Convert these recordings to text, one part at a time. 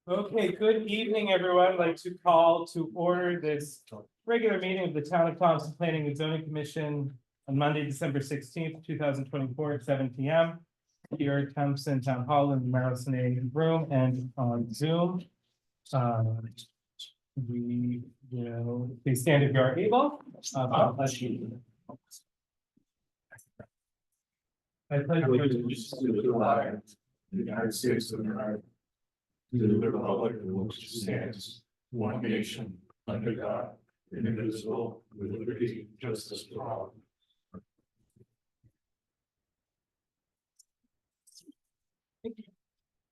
Okay, good evening, everyone. I'd like to call to order this regular meeting of the Town of Thompson Planning and Zoning Commission on Monday, December 16th, 2024 at 7 p.m. here at Thompson Town Hall in the Marlson room and on Zoom. We will please stand if you are able. Bless you. I pledge allegiance to the flag of the United States of America, to the republic for which it stands, one nation, under God, indivisible, with liberty, justice for all.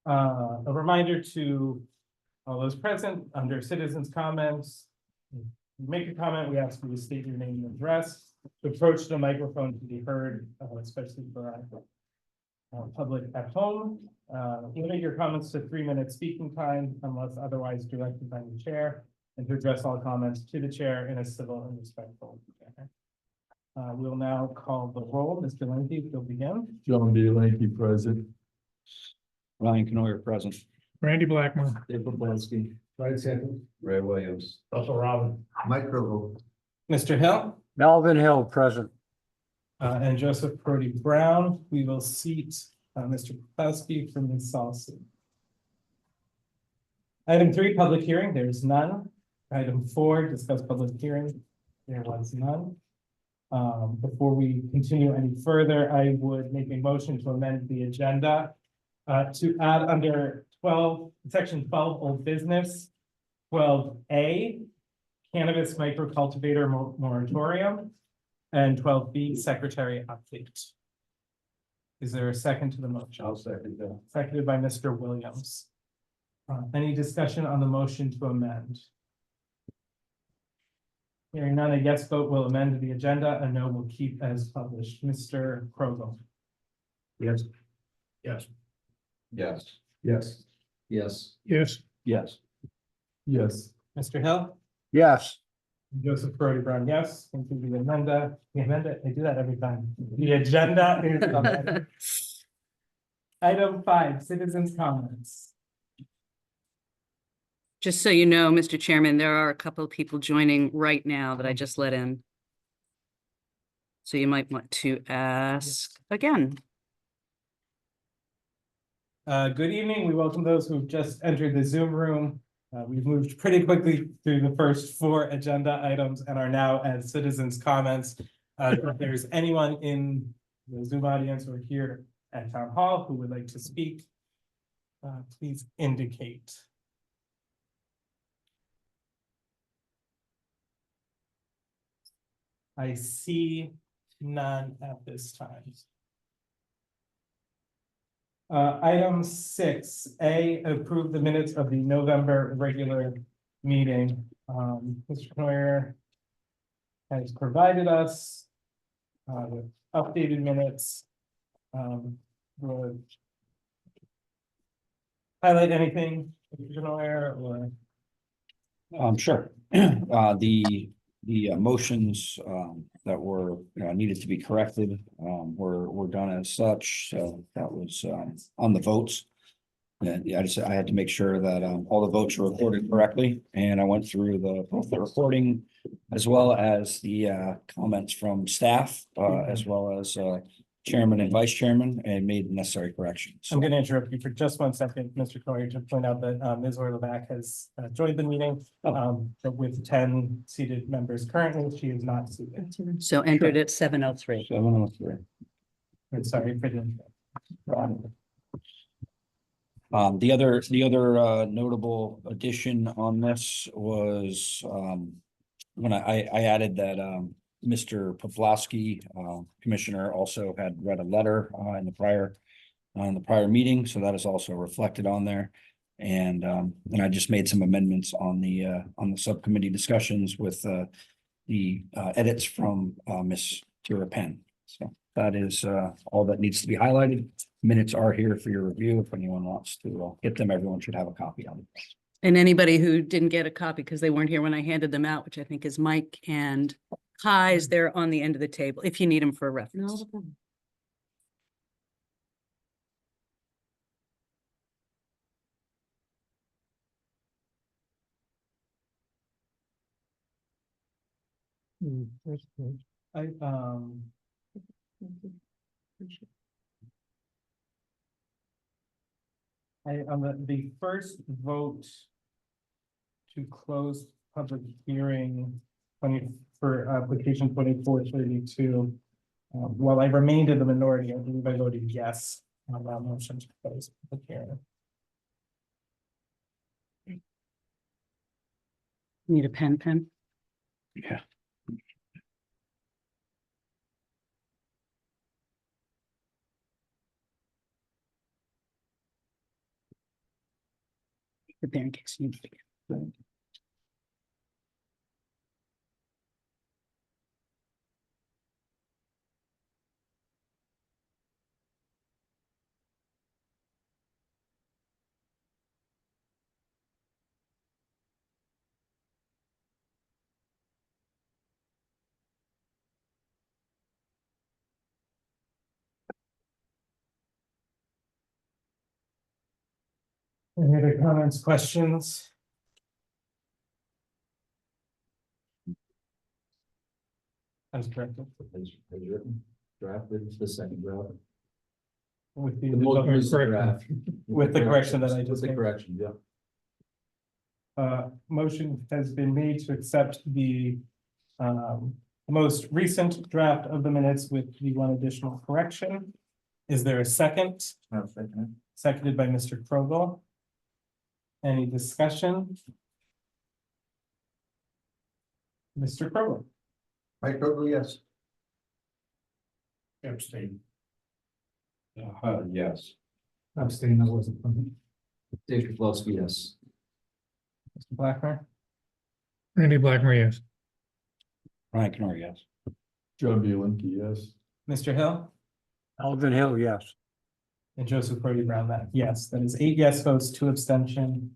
A reminder to all those present, under citizens' comments, if you make a comment, we ask you to state your name and address, to approach the microphone to be heard, especially for our public at home. Limit your comments to 3 minute speaking time unless otherwise directed by the chair, and to address all comments to the chair in a civil and respectful manner. We'll now call the roll. Mr. Lindsay, you'll begin. John D. Lanky, present. Ryan Canoyer, present. Randy Blackmore. Dave Poplawski. Right second. Ray Williams. Russell Robin. Mike Grove. Mr. Hill, Melvin Hill, present. and Joseph Brody Brown. We will seat Mr. Poplawski from Ms. Salsi. Item 3, public hearing. There is none. Item 4, discuss public hearing. There was none. Before we continue any further, I would make a motion to amend the agenda to add under section 12, old business, 12A, cannabis microcultivator moratorium, and 12B, secretary update. Is there a second to the motion? I'll second that. Seconded by Mr. Williams. Any discussion on the motion to amend? Hearing none, a yes vote will amend the agenda, a no will keep as published. Mr. Krogel. Yes. Yes. Yes. Yes. Yes. Yes. Yes. Yes. Mr. Hill? Yes. Joseph Brody Brown, yes. Thank you. The agenda, I do that every time. The agenda is amended. Item 5, citizens' comments. Just so you know, Mr. Chairman, there are a couple of people joining right now that I just let in. So you might want to ask again. Good evening. We welcome those who've just entered the Zoom room. We've moved pretty quickly through the first 4 agenda items and are now at citizens' comments. If there's anyone in the Zoom audience or here at Town Hall who would like to speak, please indicate. I see none at this time. Item 6A, approve the minutes of the November regular meeting. Mr. Knoyer has provided us with updated minutes. Would highlight anything, Mr. Knoyer, or? Sure. The motions that were needed to be corrected were done as such. So that was on the votes. And yeah, I had to make sure that all the votes were recorded correctly, and I went through both the recording as well as the comments from staff as well as chairman and vice chairman, and made the necessary corrections. I'm going to interrupt you for just 1 second, Mr. Knoyer, to point out that Ms. Orleback has joined the meeting, but with 10 seated members currently, she is not seated. So entered at 7:03. 703. I'm sorry for the. The other notable addition on this was when I added that Mr. Poplawski, Commissioner, also had read a letter in the prior meeting, so that is also reflected on there. And I just made some amendments on the subcommittee discussions with the edits from Miss Tira Penn. So that is all that needs to be highlighted. Minutes are here for your review. If anyone wants to get them, everyone should have a copy of them. And anybody who didn't get a copy because they weren't here when I handed them out, which I think is Mike and Kai's, they're on the end of the table if you need them for reference. I, on the first vote to close public hearing for application 2432, while I remained in the minority, I believe I voted yes on that motion to close public hearing. Need a pen? Yeah. Prepare in case you need to. Any other comments, questions? As corrected. As written, drafted, the second draft. With The most recent draft. With the correction that I With just the made. correction, yeah. Motion has been made to accept the most recent draft of the minutes with the one additional correction. Is there a second? I'll second it. Seconded by Mr. Krogel. Any discussion? Mr. Krogel. Mike Krogel, yes. Abstain. Yes. Abstain, I wasn't. Dave Kowalski, yes. Mr. Blackmer. Randy Blackmer, yes. Ryan Kennard, yes. John Bielenki, yes. Mr. Hill. Alvin Hill, yes. And Joseph Brody Brown, that yes, that is 8 yes votes, 2 abstention.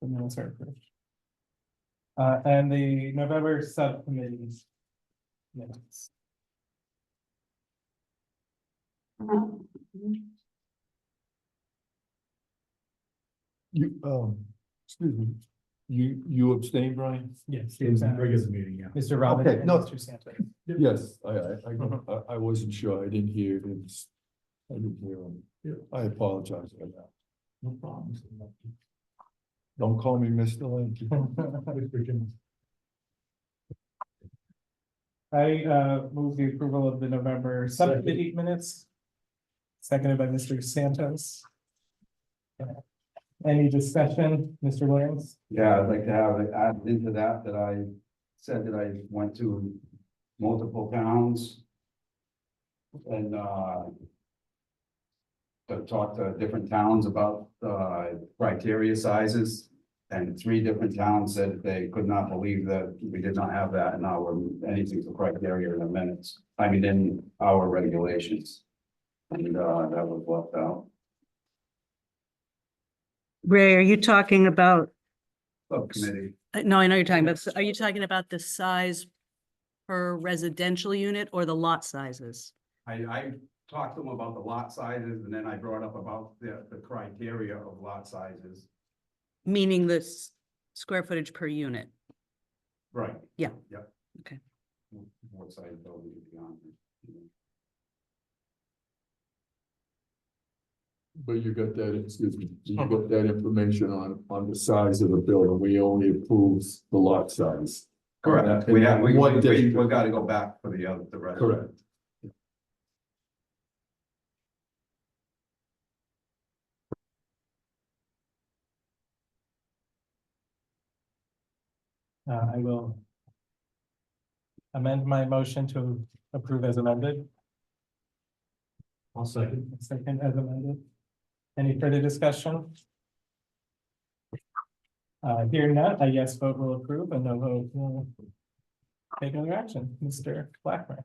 The minutes are approved. And the November subcommittees. Minutes. You, excuse me, you abstain, Brian? Yes. meeting, yeah. Mr. Robin Okay, and no. Mr. Santos. Yes, I wasn't sure, I didn't hear it, I didn't hear him. I apologize for that. No problem. Don't call me Mr. Lanky. I move the approval of the November subcommittee minutes. Seconded by Mr. Santos. Any discussion, Mr. Williams? Yeah, I'd like to have it added into that, that I said that I went to multiple towns. And, to talk to different towns about, criteria sizes. And 3 different towns said they could not believe that we did not have that in our, anything for criteria in the minutes. I mean, in our regulations. And, that was left out. Ray, are you talking about, Subcommittee. no, I know you're talking about, are you talking about the size per residential unit or the lot sizes? I talked to them about the lot sizes, and then I brought up about the criteria of lot sizes. Meaning the square footage per unit? Right. Yeah. Yep. Okay. What size building is beyond? But you got that, excuse me, you got that information on the size of the building, we only approve the lot size. Correct. We have, we One district. gotta go back for the other, the rest. Correct. I will amend my motion to approve as amended. I'll second. Second as amended. Any further discussion? Hearing none, a yes vote will approve, and no vote will take other action. Mr. Blackmer.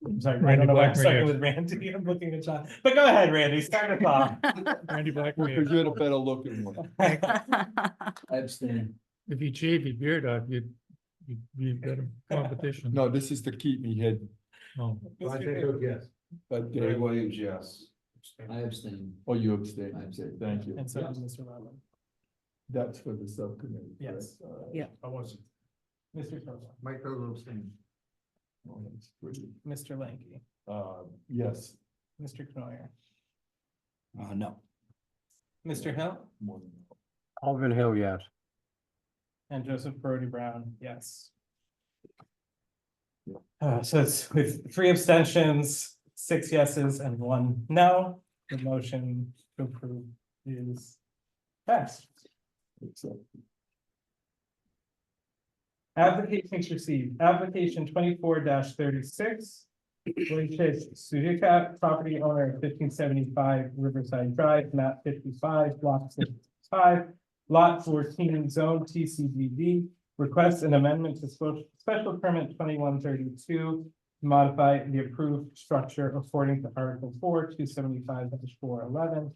I'm sorry, I Randy don't know why I'm Blackmer, starting yes. with Randy. I'm looking at John, but go ahead, Randy, start us off. Randy Blackmer, Because yes. you're the better looking one. I abstain. If you shave your beard off, you'd better competition. No, this is to keep me hidden, Oh. Mike Krogel, yes. but Dave Dave, Williams, yes. I abstain. oh, you abstain, thank you. And so does Mr. Robin. That's for the subcommittee. Yes. correct? Yeah. I wasn't. Mr. Koval, Mike Koval abstained. Oh, that's pretty. Mr. Lanky, Yes. Mr. Knoyer, No. Mr. Hill, More than Alvin Hill, yes. and Joseph Brody Brown, yes. Yeah. So it's with 3 abstentions, 6 yeses and 1 no, the motion to approve is passed. Except Applications received, application 24-36. Wojciech Sudika, property owner, 1575 Riverside Drive, map 55, block 65, lot 14, zone TCDD. Requests an amendment to special permit 2132 to modify the approved structure according to Article 4, 275-411.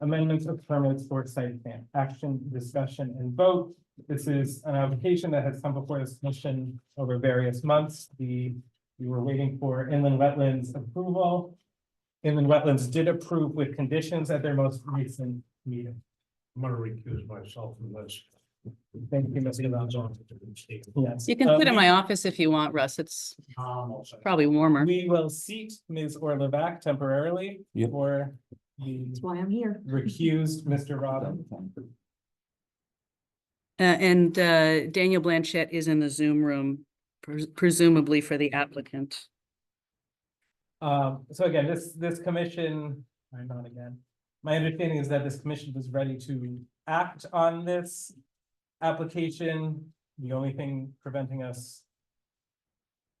Amendments of permits for site plan, action, discussion, and vote. This is an application that has come before this commission over various months. We were waiting for inland wetlands approval. Inland wetlands did approve with conditions at their most recent meeting. I'm gonna recuse myself from this. Thank you, Mr. Rajah. Yes. You can sit in my office if you want, Russ. It's probably warmer. We will seat Ms. Orlevac temporarily Yep. for the That's why I'm here. recused Mr. Robin. And Daniel Blanchett is in the Zoom room, presumably for the applicant. So again, this commission, I'm not again. My understanding is that this commission was ready to act on this application. The only thing preventing us,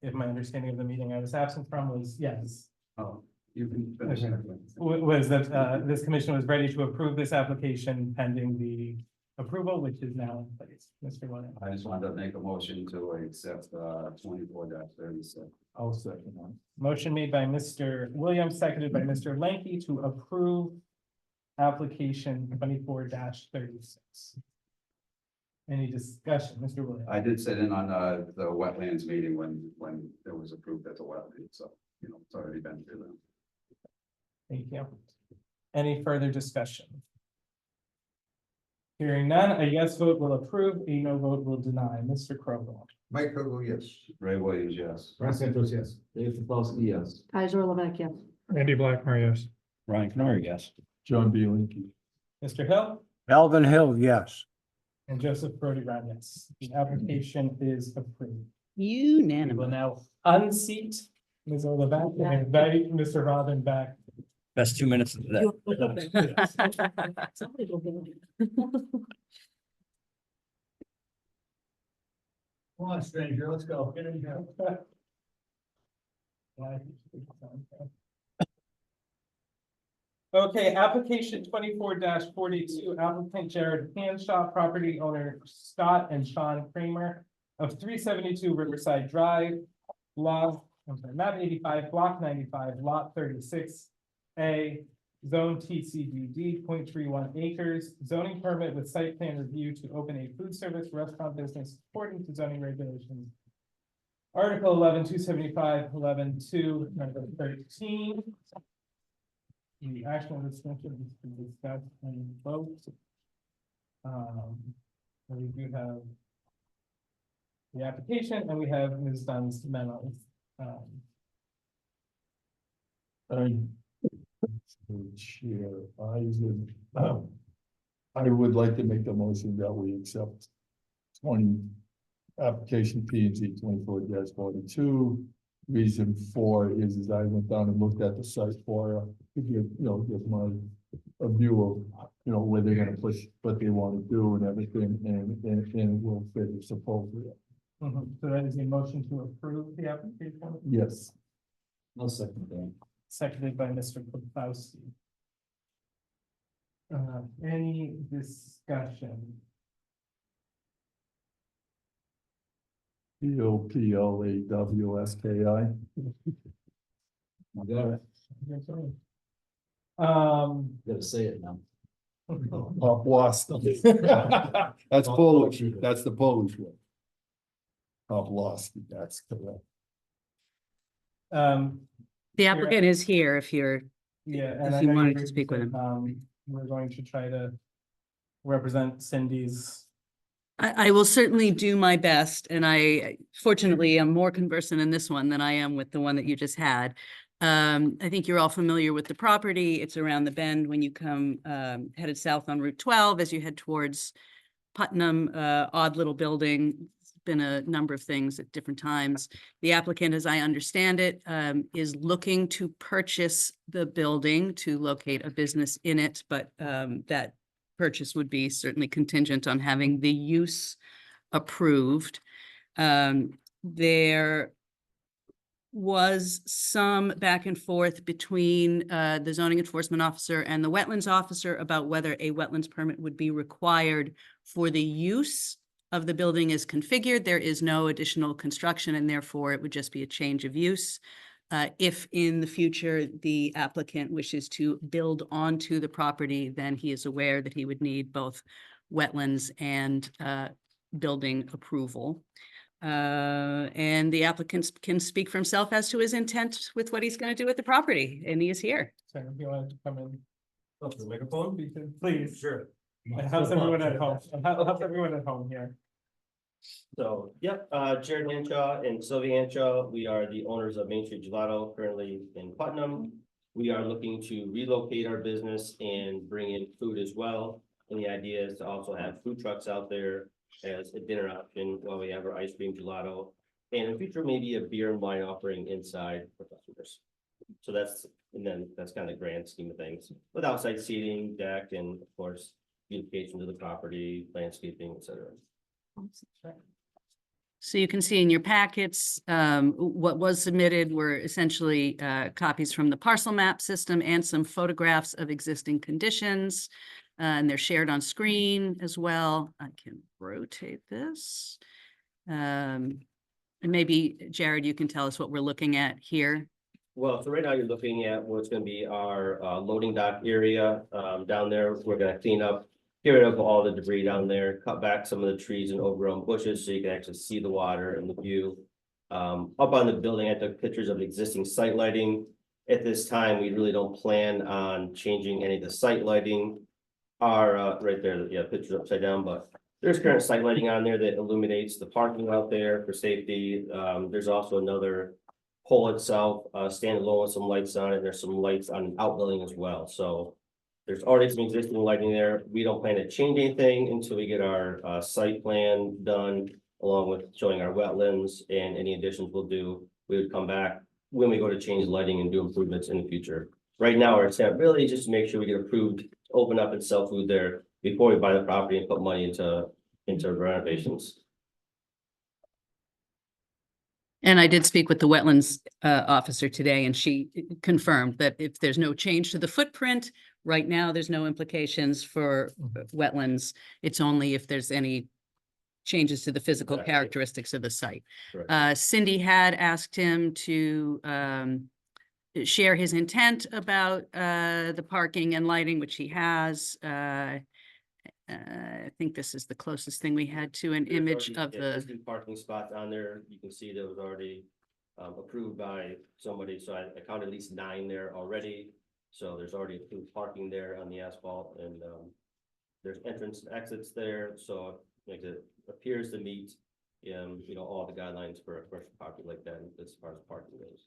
if my understanding of the meeting I was absent from was, yes, Oh, you can finish. Okay. that. was that this commission was ready to approve this application pending the approval, which is now in place. Mr. Williams. I just wanted to make a motion to accept 24-36. I'll second that. Motion made by Mr. Williams, seconded by Mr. Lanky to approve application 24-36. Any discussion, Mr. Williams? I did sit in on the wetlands meeting when it was approved as a wetland, so, you know, it's already been through them. Thank you. Any further discussion? Hearing none, a yes vote will approve, a no vote will deny. Mr. Crowell. Mike Koval, yes. Ray Williams, yes. Ron Santos, yes. Dave Pavelski, yes. Kaiser Levesque, yes. Randy Blackmer, yes. Ryan Connor, yes. John B. Linky. Mr. Hill Alvin Hill, yes. and Joseph Brody Brown, yes. The application is approved. We will Unanimous. now unseat Ms. Olevac and invite Mr. Robin back. Best 2 minutes of the day. Somebody will get it. Come on, stranger, let's go. Get in here. Okay, application 24-42, applicant Jared Hanshaw, property owner Scott and Sean Kramer of 372 Riverside Drive, map 85, block 95, lot 36A, zone TCDD, 0.31 acres, zoning permit with site plan review to open a food service restaurant business according to zoning regulations. Article 11, 275, 11, number 13. The actual discussion is to discuss and vote. We do have the application and we have Ms. Dunn's memos. Chair, I would like to make the motion that we accept application PNG 24-42. Reason for is I went down and looked at the site for, to give my, a view of, where they're gonna push what they want to do and everything, and it will fit as appropriate. So that is a motion to approve the application, Yes. I'll second that. seconded by Mr. Poplawski. Any discussion? POPLAWSKI. Gotta say it now. Poplawski. That's Polish, that's the Polish one. Poplawski, that's correct. The applicant is here if you're, Yeah. If and I you know wanted you're to speak with him. We're going to try to represent Cindy's I will certainly do my best, and I fortunately am more conversant in this one than I am with the one that you just had. I think you're all familiar with the property. It's around the bend when you come headed south on Route 12 as you head towards Putnam, odd little building. It's been a number of things at different times. The applicant, as I understand it, is looking to purchase the building to locate a business in it, but that purchase would be certainly contingent on having the use approved. There was some back and forth between the zoning enforcement officer and the wetlands officer about whether a wetlands permit would be required for the use of the building as configured. There is no additional construction, and therefore it would just be a change of use. If in the future the applicant wishes to build onto the property, then he is aware that he would need both wetlands and building approval. And the applicant can speak for himself as to his intent with what he's going to do with the property, and he is here. So if you wanted to come in, Up the microphone? please. Sure. How's everyone at home? How's everyone at home here? So, yep, Jared Hanshaw and Sylvia Hanshaw, we are the owners of Main Street Gelato currently in Putnam. We are looking to relocate our business and bring in food as well. And the idea is to also have food trucks out there as a dinner option while we have our ice cream gelato. And in the future, maybe a beer and wine offering inside for customers. So and then that's kind of the grand scheme of things, with outside seating, deck, and of course, beautification of the property, landscaping, et cetera. So you can see in your packets, what was submitted were essentially copies from the parcel map system and some photographs of existing conditions. And they're shared on screen as well. I can rotate this. And maybe Jared, you can tell us what we're looking at here. Well, so right now you're looking at what's going to be our loading dock area down there. We're going to clean up, get rid of all the debris down there, cut back some of the trees and overgrown bushes so you can actually see the water and the view. Up on the building, I took pictures of the existing site lighting. At this time, we really don't plan on changing any of the site lighting. Right there, yeah, pictures upside down, but there's current site lighting on there that illuminates the parking out there for safety. There's also another pole itself, standalone with some lights on it. There's some lights on an outbuilding as well. So there's already some existing lighting there. We don't plan to change anything until we get our site plan done, along with showing our wetlands, and any additions we'll do. We would come back when we go to change lighting and do improvements in the future. Right now, our intent really just to make sure we get approved, to open up and sell food there before we buy the property and put money into renovations. And I did speak with the wetlands officer today, and she confirmed that if there's no change to the footprint, right now, there's no implications for wetlands. It's only if there's any changes to the physical Exactly. characteristics of the site. Correct. Cindy had asked him to share his intent about the parking and lighting, which he has. I think this is the closest thing we had to an There's image already of the. existing parking spots on there. You can see that was already approved by somebody, so I counted at least 9 there already. So there's already approved parking there on the asphalt, and there's entrance and exits there, so it appears to meet all the guidelines for a commercial property like that as far as parking goes.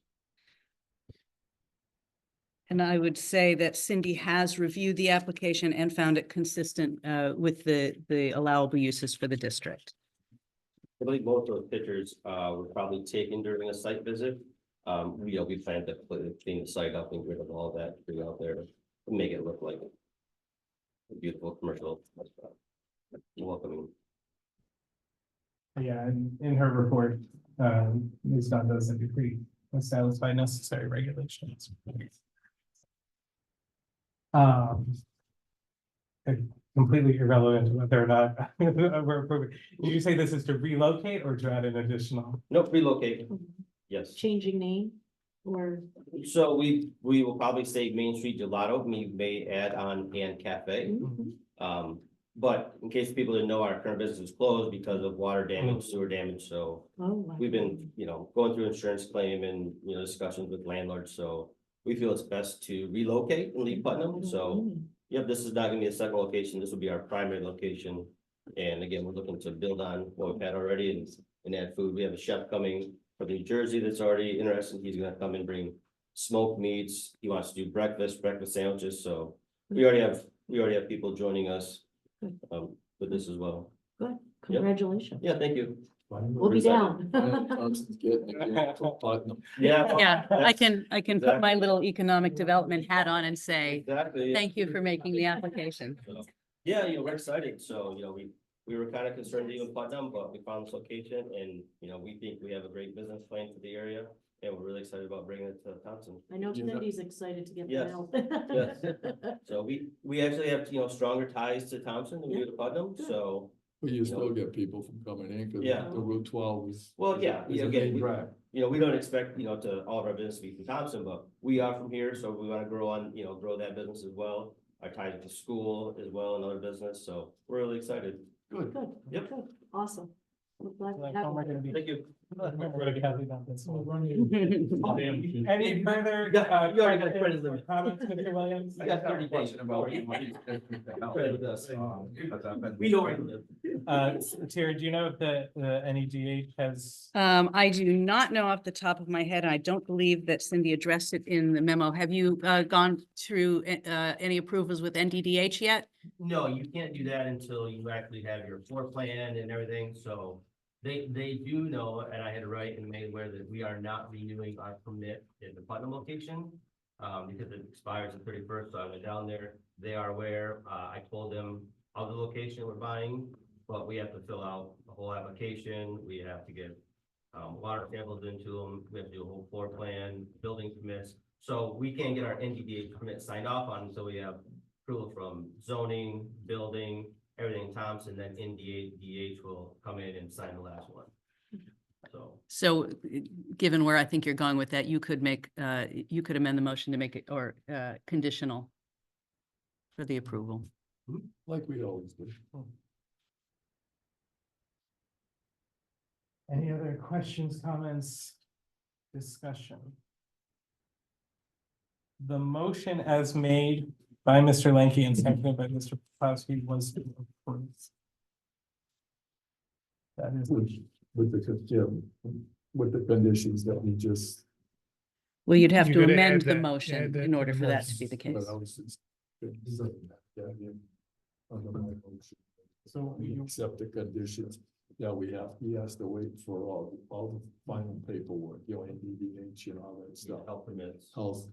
And I would say that Cindy has reviewed the application and found it consistent with the allowable uses for the district. I believe most of those pictures were probably taken during a site visit. We plan to clean the site up and get rid of all that debris out there, and make it look like a beautiful commercial welcoming. Yeah, and in her report, Ms. Dunn doesn't agree with satisfy necessary regulations. Completely irrelevant to whether or not we're approving. Did you say this is to relocate or to add an additional? Nope, relocate. Yes. Changing name or? So we will probably say Main Street Gelato. We may add on and Cafe. But in case people didn't know, our current business is closed because of water damage, sewer damage. So we've been, going through insurance claim and, discussions with landlords. So we feel it's best to relocate and leave Putnam. So, yep, this is not gonna be a second location. This will be our primary location. And again, we're looking to build on what we've had already and add food. We have a chef coming from New Jersey that's already interested. He's gonna come and bring smoked meats. He wants to do breakfast sandwiches, so we already have people joining us with this as well. Good, congratulations. Yeah, thank you. We'll be down. Yeah. Yeah, I can put my little economic development hat on and say, Exactly. thank you for making the application. So, yeah, we're excited. So, we were kind of concerned to even Putnam, but we found this location and, we think we have a great business plan for the area. And we're really excited about bringing it to Thompson. I know Cindy's excited to get Yes, that out. yes. So we actually have, stronger ties to Thompson than we do to Putnam, so. But you still get people from coming in, cause Yeah. the Route 12 is. Well, yeah, is a again, main drag. we don't expect, to all of our business to be from Thompson, but we are from here, so we want to grow that business as well. Our ties to school as well, another business, so we're really excited. Good. Good. Yep. Good. Awesome. We're glad to Like, have how am I you. gonna be? Thank you. We're gonna be happy about this one. Oh, Any further? You already got questions credit or limit. Comments, Mr. Williams? You got 30 days. We know where you live. Terry, do you know if the NEDH has? I do not know off the top of my head, and I don't believe that Cindy addressed it in the memo. Have you gone through any approvals with NDDH yet? No, you can't do that until you actually have your floor plan and everything, so they do know, and I had to write and made aware that we are not renewing our permit in the Putnam location. Because it expires the 31st, so I went down there, they are aware, I told them of the location we're buying, but we have to fill out a whole application, we have to get water samples into them, we have to do a whole floor plan, building permits, so we can't get our NDDA permit signed off on until we have approval from zoning, building, everything in Thompson, then NDDH will come in and sign the last one. So given where I think you're going with that, you could amend the motion to make it, or conditional for the approval. Like we always do. Any other questions, comments, discussion? The motion as made by Mr. Lanky and seconded by Mr. Poplawski was to approve. That is, With the conditions that we just. Well, you'd have You to gotta amend add the that- motion add that in to order the for that to be the But case. I was just- under my motion. so We you, accept the conditions that he has to wait for all the final paperwork, NDDH and all that stuff. Health permits. Health,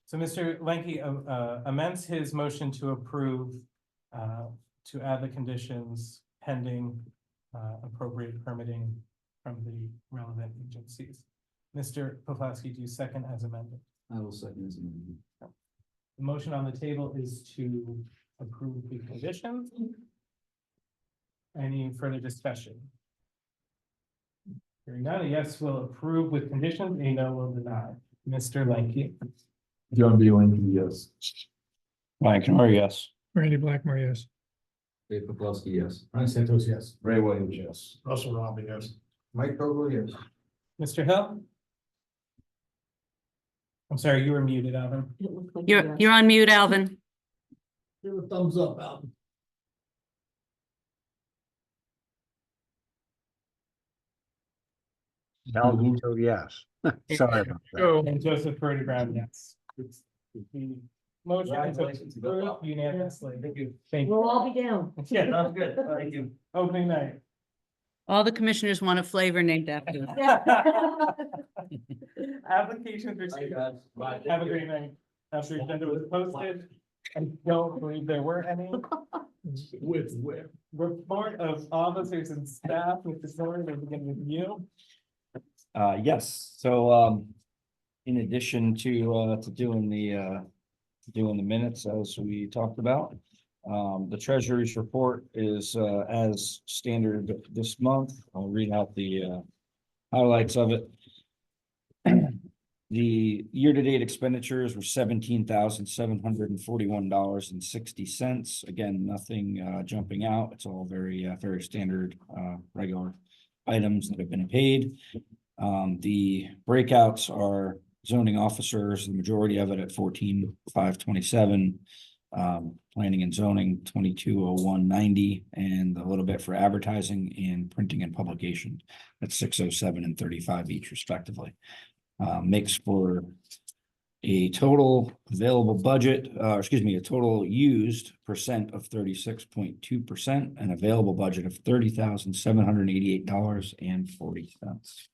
so Mr. Lanky amends his motion to approve, to add the conditions pending appropriate permitting from the relevant agencies. Mr. Poplawski, do you second as amended? I will second this amendment. The motion on the table is to approve the conditions. Any further discussion? Hearing none, a yes will approve with conditions, a no will deny. Mr. Lanky. John B. Lincoln, yes. Ryan Canor, yes. Randy Blackmore, yes. Dave Paplowski, yes. Ryan Santos, yes. Ray Williams, yes. Russell Robin, yes. Mike Vogel, yes. Mr. Hill? I'm sorry, you were muted, Alvin. It looked like You're, yes. you're on mute, Alvin. Give a thumbs up, Al. Alvin Hill, yes. Sorry about that. Go. And Joseph Purdy Brown, yes. The motion is Congratulations. approved unanimously. Thank you. Thank you. We'll all be down. Yeah, Sounds good, thank you. opening night. All the commissioners want a flavor named after them. Applications received. Have a great night. After agenda was posted, I don't believe there were any. With where? Report of officers and staff, Mr. Thorne, we'll begin with you. Yes, so, in addition to doing the minutes as we talked about, the treasurer's report is, as standard this month. I'll read out the, highlights of it. The year-to-date expenditures were $17,741.60. Again, nothing, jumping out. It's all very standard, regular items that have been paid. The breakouts are zoning officers, the majority of it at 14,527. Planning and zoning 220190, and a little bit for advertising and printing and publication at 607 and 35 each respectively. Makes for a total available budget, a total used percent of 36.2% and available budget of $30,788.40.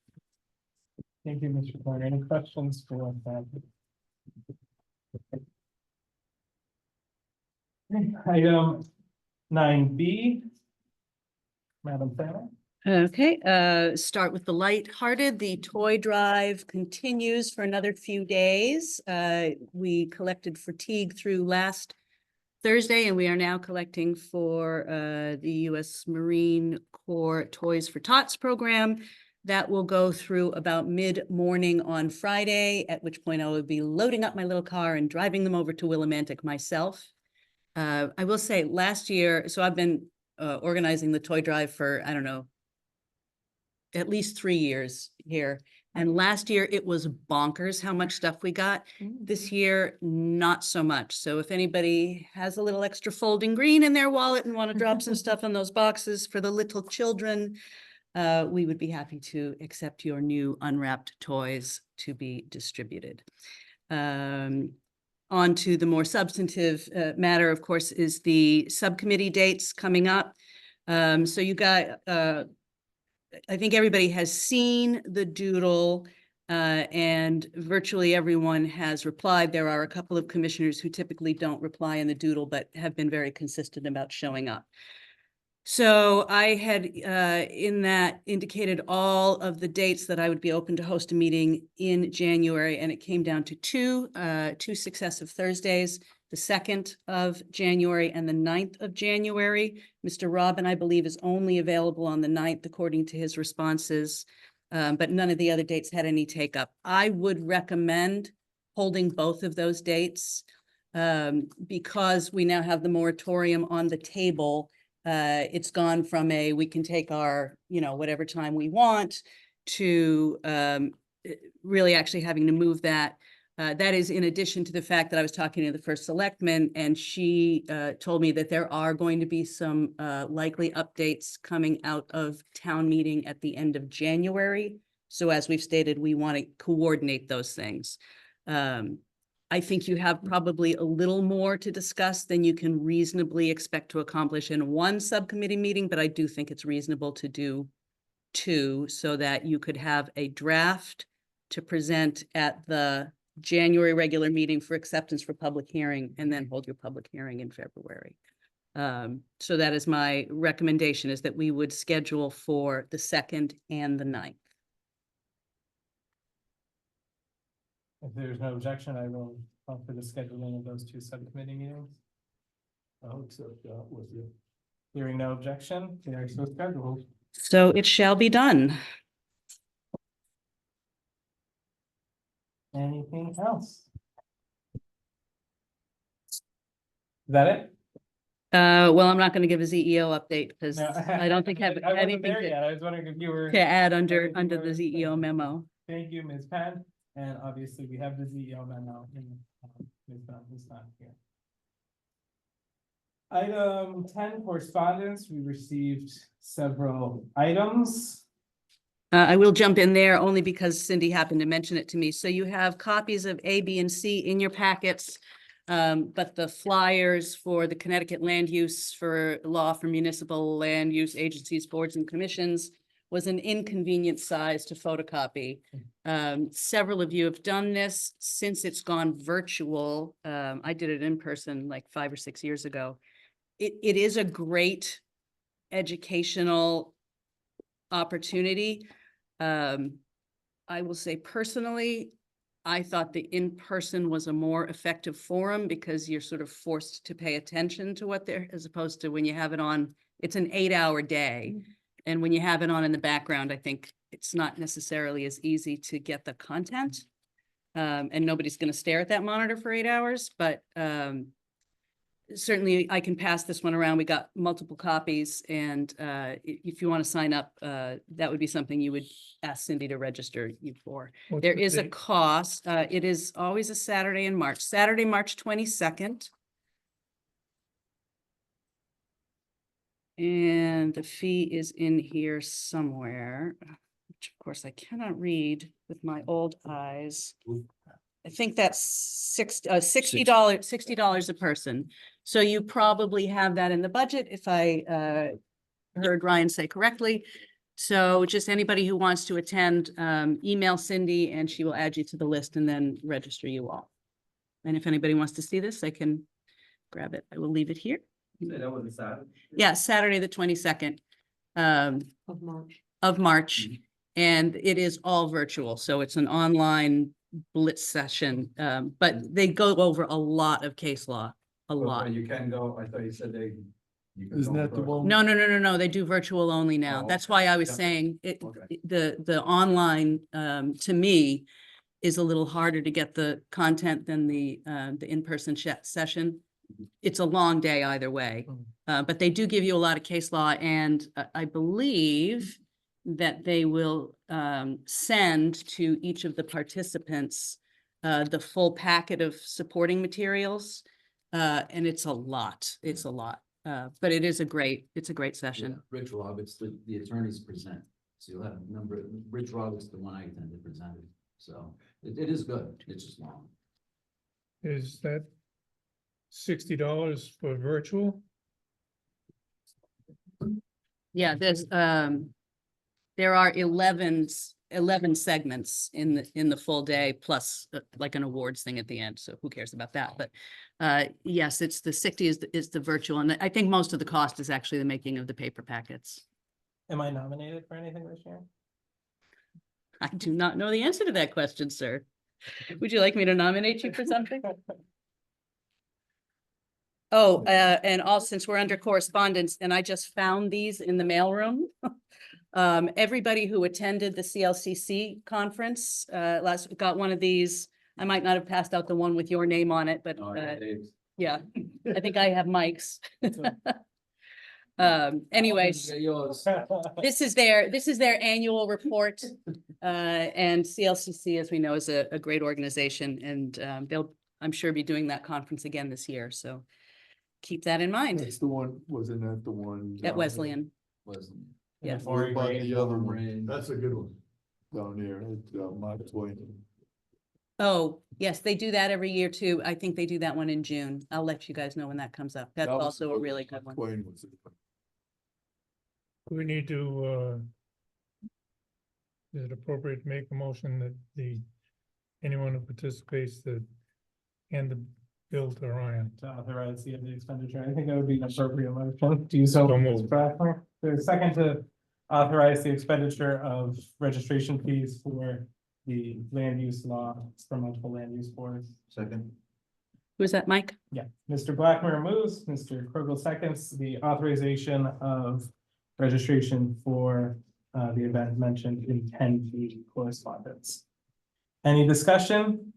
Thank you, Mr. Corner. Any questions for that? Item 9B. Madam Planner. Okay, start with the lighthearted. The toy drive continues for another few days. We collected fatigue through last Thursday, and we are now collecting for the U.S. Marine Corps Toys for Tots program. That will go through about mid-morning on Friday, at which point I will be loading up my little car and driving them over to Willimantic myself. I will say last year, so I've been organizing the toy drive for, I don't know, at least 3 years here. And last year it was bonkers how much stuff we got. This year, not so much. So if anybody has a little extra folding green in their wallet and want to drop some stuff in those boxes for the little children, we would be happy to accept your new unwrapped toys to be distributed. On to the more substantive matter, of course, is the subcommittee dates coming up. So you got, I think everybody has seen the doodle, and virtually everyone has replied. There are a couple of commissioners who typically don't reply in the doodle, but have been very consistent about showing up. So I had in that indicated all of the dates that I would be open to host a meeting in January, and it came down to two successive Thursdays, the 2nd of January and the 9th of January. Mr. Robin, I believe, is only available on the 9th according to his responses, but none of the other dates had any take up. I would recommend holding both of those dates because we now have the moratorium on the table. It's gone from we can take our, whatever time we want to really actually having to move that. That is in addition to the fact that I was talking to the first selectman, and she told me that there are going to be some likely updates coming out of town meeting at the end of January. So as we've stated, we want to coordinate those things. I think you have probably a little more to discuss than you can reasonably expect to accomplish in one subcommittee meeting, but I do think it's reasonable to do 2 so that you could have a draft to present at the January regular meeting for acceptance for public hearing, and then hold your public hearing in February. So that is my recommendation, is that we would schedule for the 2nd and the 9th. If there's no objection, I will call for the scheduling of those 2 subcommittee meetings. I'll accept that with you. Hearing no objection, they are so scheduled. So it shall be done. Anything else? Is that it? Well, I'm not going to give a ZEO update because No, I don't think I have wasn't anything there yet. to I was wondering if you were. add under anything the you were ZEO saying. memo. Thank you, Ms. Penn. And obviously we have the ZEO memo in Ms. Dunn is not here. Item 10, correspondence. We received several items. I will jump in there only because Cindy happened to mention it to me. So you have copies of A, B, and C in your packets. But the flyers for the Connecticut Land Use for Law for Municipal Land Use Agencies, Boards, and Commissions was an inconvenient size to photocopy. Several of you have done this since it's gone virtual. I did it in person like 5 or 6 years ago. It is a great educational opportunity. I will say personally, I thought the in-person was a more effective forum because you're sort of forced to pay attention to what they're, as opposed to when you have it on, it's an 8-hour day. And when you have it on in the background, I think it's not necessarily as easy to get the content. And nobody's going to stare at that monitor for 8 hours, but certainly I can pass this one around. We got multiple copies, and if you want to sign up, that would be something you would ask Cindy to register you for. What's There the is a date? cost. It is always a Saturday in March, Saturday, March 22nd. And the fee is in here somewhere, which of course I cannot read with my old eyes. I think that's $60 a person. So you probably have that in the budget if I heard Ryan say correctly. So just anybody who wants to attend, email Cindy and she will add you to the list and then register you all. And if anybody wants to see this, I can grab it. I will leave it here. That was Saturday. Yeah, Saturday, the 22nd Of March. of March. And it is all virtual, so it's an online blitz session, but they go over a lot of case law, a lot. You can go, I thought you said they. you can Isn't go that the first. one? No, they do virtual only now. Oh, That's why I was yeah. saying it, Okay. the online, to me is a little harder to get the content than the in-person session. It's a long day either way, but they do give you a lot of case law, and I believe that they will send to each of the participants the full packet of supporting materials. And it's a lot, but it's a great session. Rich Roberts, the attorneys present, so you'll have a number, Rich Roberts, the one I attended presented, so it is good, it's just long. Is that $60 for virtual? Yeah, there are 11 segments in the full day, plus like an awards thing at the end. So who cares about that? But yes, it's the 60 is the virtual. And I think most of the cost is actually the making of the paper packets. Am I nominated for anything this year? I do not know the answer to that question, sir. Would you like me to nominate you for something? Oh, and also since we're under correspondence, and I just found these in the mailroom. Everybody who attended the CLCC conference, got one of these. I might not have passed out the one with your name on it, but, yeah, I think I have Mike's. Anyways, Yours. this is their annual report. And CLCC, as we know, is a great organization, and they'll, I'm sure, be doing that conference again this year. So keep that in mind That's the one, wasn't that the one? at Wesleyan. Wasn't. Yeah. What about the other one? Rain. That's a good one. Down here at Mark Twain. Oh, yes, they do that every year too. I think they do that one in June. I'll let you guys know when that comes up. That's That was also a what really good Mark one. Twain was. We need to, is it appropriate to make a motion that anyone who participates that hand the bill to Ryan? To authorize the expenditure. I think that would be an appropriate motion. Do you so So move, moved. Mr. Blackmore? There's a second to authorize the expenditure of registration fees for the land use law for multiple land use boards. Second. Who is that, Mike? Yeah, Mr. Blackmore moves, Mr. Krogel seconds the authorization of registration for the event mentioned in 10P correspondence. Any discussion?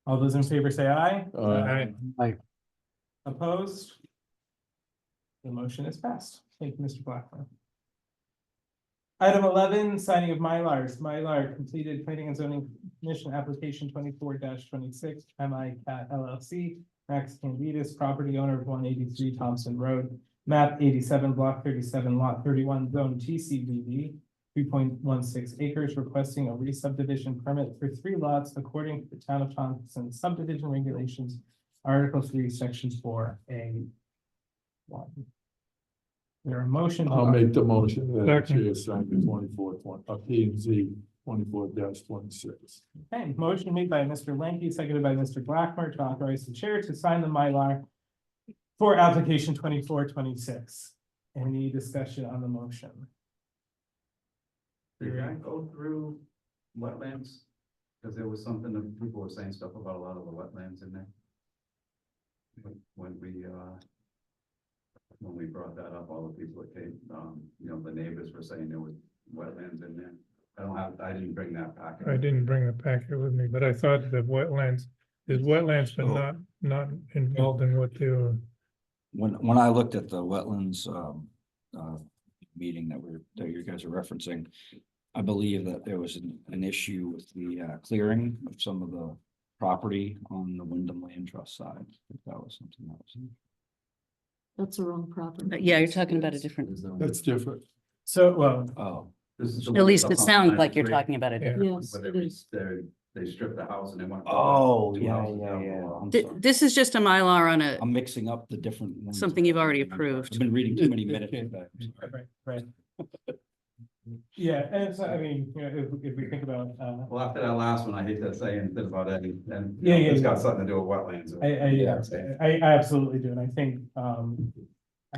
All those in favor say aye. Aye. Opposed? The motion is passed. Thank you, Mr. Blackmore. Item 11, signing of Mylars. Mylar completed planning and zoning commission application 24-26, MICAT LLC, Max Candidus, property owner of 183 Thompson Road, map 87, block 37, lot 31, zone TCBD, 3.16 acres, requesting a re-subdivision permit for 3 lots according to the town of Thompson subdivision regulations, Article 3, Section 4A. There are motion. I'll make the motion that the Second. chair sign the P and Z 24-26. Okay, motion made by Mr. Lanky, seconded by Mr. Blackmore to authorize the chair to sign the Mylar for application 24-26. Any discussion on the motion? Did that go through wetlands? Because there was something that people were saying stuff about a lot of the wetlands in there. When we brought that up, all the people that came, the neighbors were saying there was wetlands in there. I didn't bring that packet. I didn't bring the packet with me, but I thought that there's wetlands, but not involved in what they were. When I looked at the wetlands, meeting that you guys are referencing, I believe that there was an issue with the clearing of some of the property on the Wyndham Land Trust side. I think that was something that was. That's the wrong property. Yeah, you're talking about a different, That's different. So, well, Oh, This is the at one least it that's up on sounds like you're 93, talking about a different. Yes, Where it they, is. they stripped the house and they went. oh, two yeah, houses yeah, down yeah. below. I'm Th- sorry. This is just a Mylar on a, I'm mixing up the different ones. something you've already approved. I've been reading too many minutes. today. right, right. Yeah, and so, I mean, you know, if we think about, Well, after that last one, I hate to say anything about Eddie, and Yeah, yeah, it's yeah. got something to do with wetlands. I absolutely do, and I think,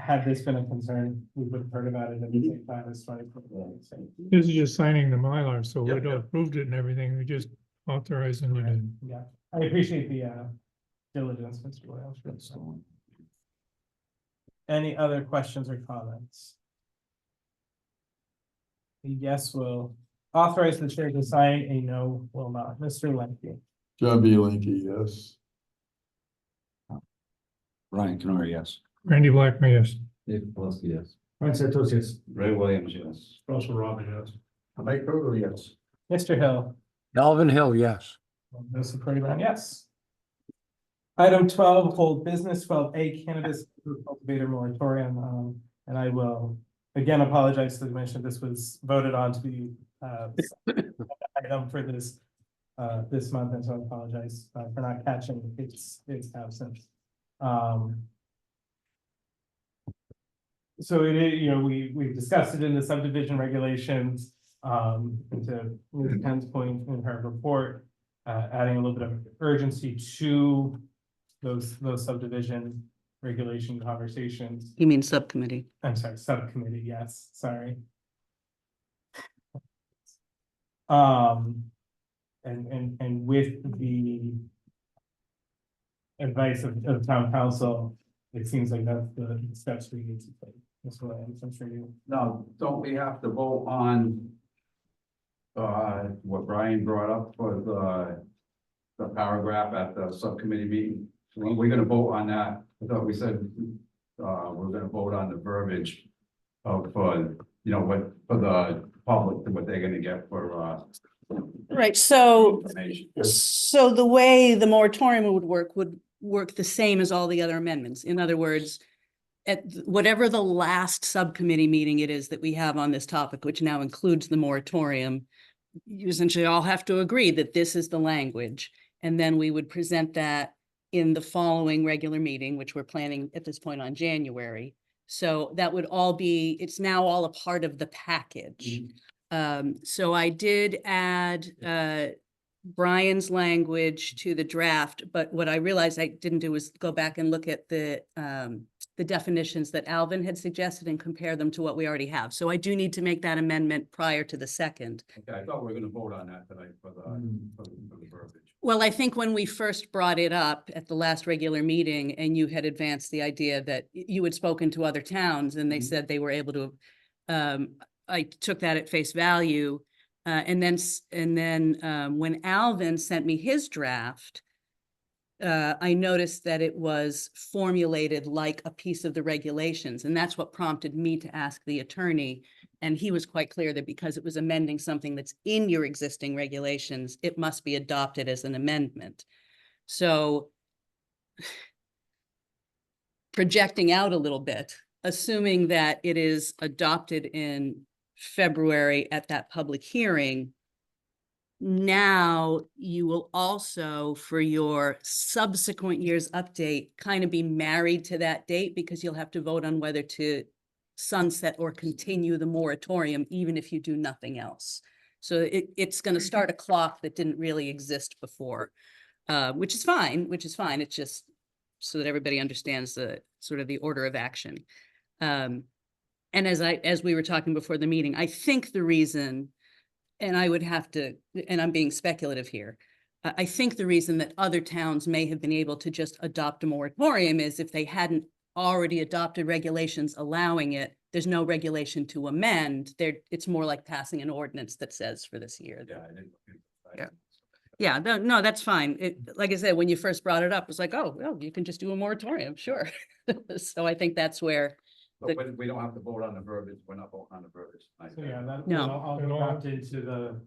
had this been a concern, we would have heard about it at the same time as 2024. This is just signing the Mylar, so Yep, we'd yep. approved it and everything, we just authorizing you to. Yeah, I appreciate the, diligence, Mr. Williams. Any other questions or comments? A yes will authorize the chair to sign, a no will not. Mr. Lemke. John B. Linky, yes. Ryan Canor, yes. Randy Blackmer, yes. Dave Pelosky, yes. Ryan Santos, yes. Ray Williams, yes. Russell Robin, yes. Mike Vogel, yes. Mr. Hill. Alvin Hill, yes. Mr. Brown, yes. Item 12, old business, 12A cannabis cultivator moratorium, and I will again apologize to the commission. This was voted on to be item for this this month, and so I apologize for not catching its absence. So it is, you know, we discussed it in the subdivision regulations, and to Ms. Penn's point in her report, adding a little bit of urgency to those subdivision regulation conversations. You mean subcommittee? I'm sorry, subcommittee, yes, sorry. And with the advice of town council, it seems like that's the steps we need to take. Ms. Williams, I'm sure you. Now, don't we have to vote on what Brian brought up for the paragraph at the subcommittee meeting? We're gonna vote on that. I thought we said we're gonna vote on the verbiage of, you know, what, for the public, what they're gonna get for Right, so, information. so the way the moratorium would work the same as all the other amendments. In other words, at whatever the last subcommittee meeting it is that we have on this topic, which now includes the moratorium, you essentially all have to agree that this is the language. And then we would present that in the following regular meeting, which we're planning at this point on January. So that would all be, it's now all a part of the package. So I did add Brian's language to the draft, but what I realized I didn't do was go back and look at the definitions that Alvin had suggested and compare them to what we already have. So I do need to make that amendment prior to the second. Okay, I thought we were gonna vote on that tonight for the verbiage. Well, I think when we first brought it up at the last regular meeting and you had advanced the idea that you had spoken to other towns and they said they were able to, I took that at face value. And then when Alvin sent me his draft, I noticed that it was formulated like a piece of the regulations, and that's what prompted me to ask the attorney. And he was quite clear that because it was amending something that's in your existing regulations, it must be adopted as an amendment. So projecting out a little bit, assuming that it is adopted in February at that public hearing, now you will also, for your subsequent year's update, kind of be married to that date because you'll have to vote on whether to sunset or continue the moratorium, even if you do nothing else. So it's going to start a clock that didn't really exist before, which is fine, It's just so that everybody understands the sort of the order of action. And as we were talking before the meeting, I think the reason, and I would have to, and I'm being speculative here, I think the reason that other towns may have been able to just adopt a moratorium is if they hadn't already adopted regulations allowing it, there's no regulation to amend. It's more like passing an ordinance that says for this year. Yeah, I didn't. Yeah. Yeah, no, that's fine. Like I said, when you first brought it up, it's like, oh, well, you can just do a moratorium, sure. So I think that's where. But we don't have to vote on the verbiage, we're not voting on the verbiage. So yeah, that, No. I'll And go all- back into the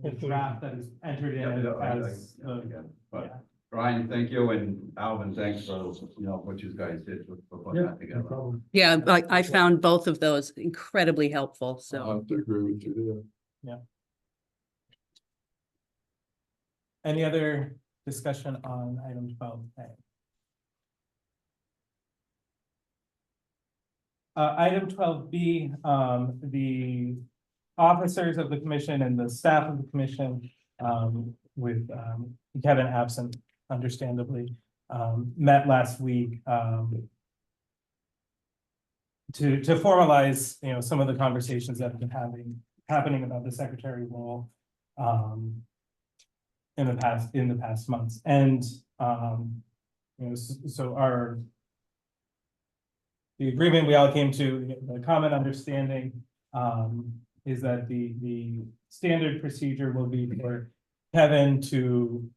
Hopefully. draft that is entered in Yeah, as, again, but yeah. Ryan, thank you, and Alvin, thanks for, what you guys did for putting that together. Yeah, I found both of those incredibly helpful, I so. have to agree with you there. Any other discussion on item 12A? Item 12B, the officers of the commission and the staff of the commission, with Kevin absent, understandably, met last week to formalize, some of the conversations that have been happening about the secretary role in the past months. And so the agreement we all came to, the common understanding is that the standard procedure will be for Kevin to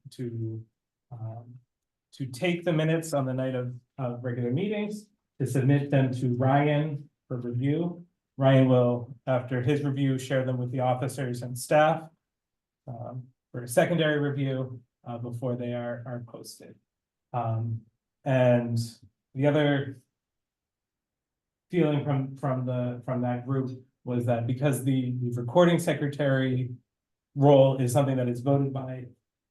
take the minutes on the night of regular meetings, to submit them to Ryan for review. Ryan will, after his review, share them with the officers and staff for a secondary review before they are posted. And the other feeling from that group was that because the recording secretary role is something that is voted by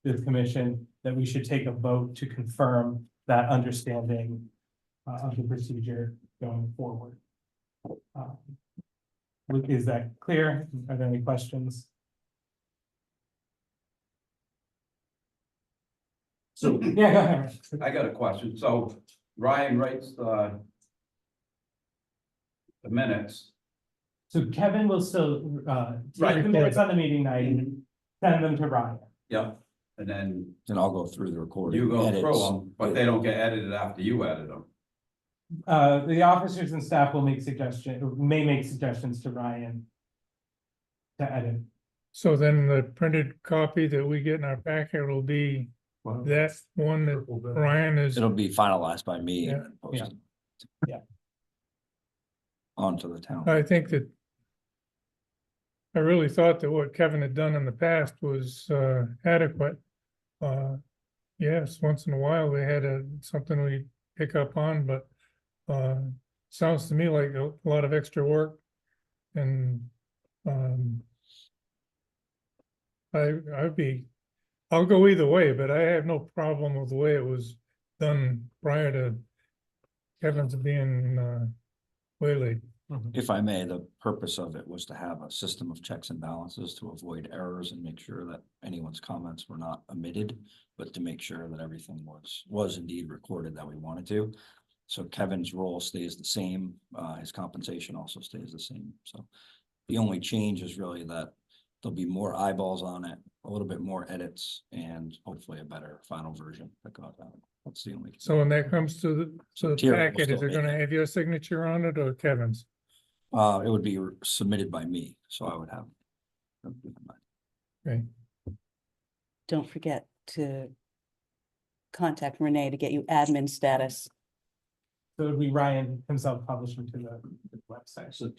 the commission, that we should take a vote to confirm that understanding of the procedure going forward. Is that clear? Are there any questions? So, Yeah, go ahead. I got a question. So Ryan writes the minutes. So Kevin will still Right. take the minutes on the meeting night, send them to Ryan. Yep. And then And I'll go through the recording. you go edits. through them, but they don't get edited after you edit them. The officers and staff will may make suggestions to Ryan to edit. So then the printed copy that we get in our packet will be that one that Ryan is, It'll be finalized by me and then Yeah. posted. Yeah. Onto the town. I think that I really thought that what Kevin had done in the past was adequate. Yes, once in a while they had something we pick up on, but sounds to me like a lot of extra work. And I'll go either way, but I have no problem with the way it was done prior to Kevin's being waylaid. If I may, the purpose of it was to have a system of checks and balances to avoid errors and make sure that anyone's comments were not omitted, but to make sure that everything was indeed recorded that we wanted to. So Kevin's role stays the same, his compensation also stays the same. So the only change is really that there'll be more eyeballs on it, a little bit more edits, and hopefully a better final version that got out. That's the only. So when that comes to the Terry will packet, is still it gonna make it. have your signature on it or Kevin's? It would be submitted by me, so I would have. Okay. Don't forget to contact Renee to get you admin status. So it would be Ryan himself publishing to the website. So,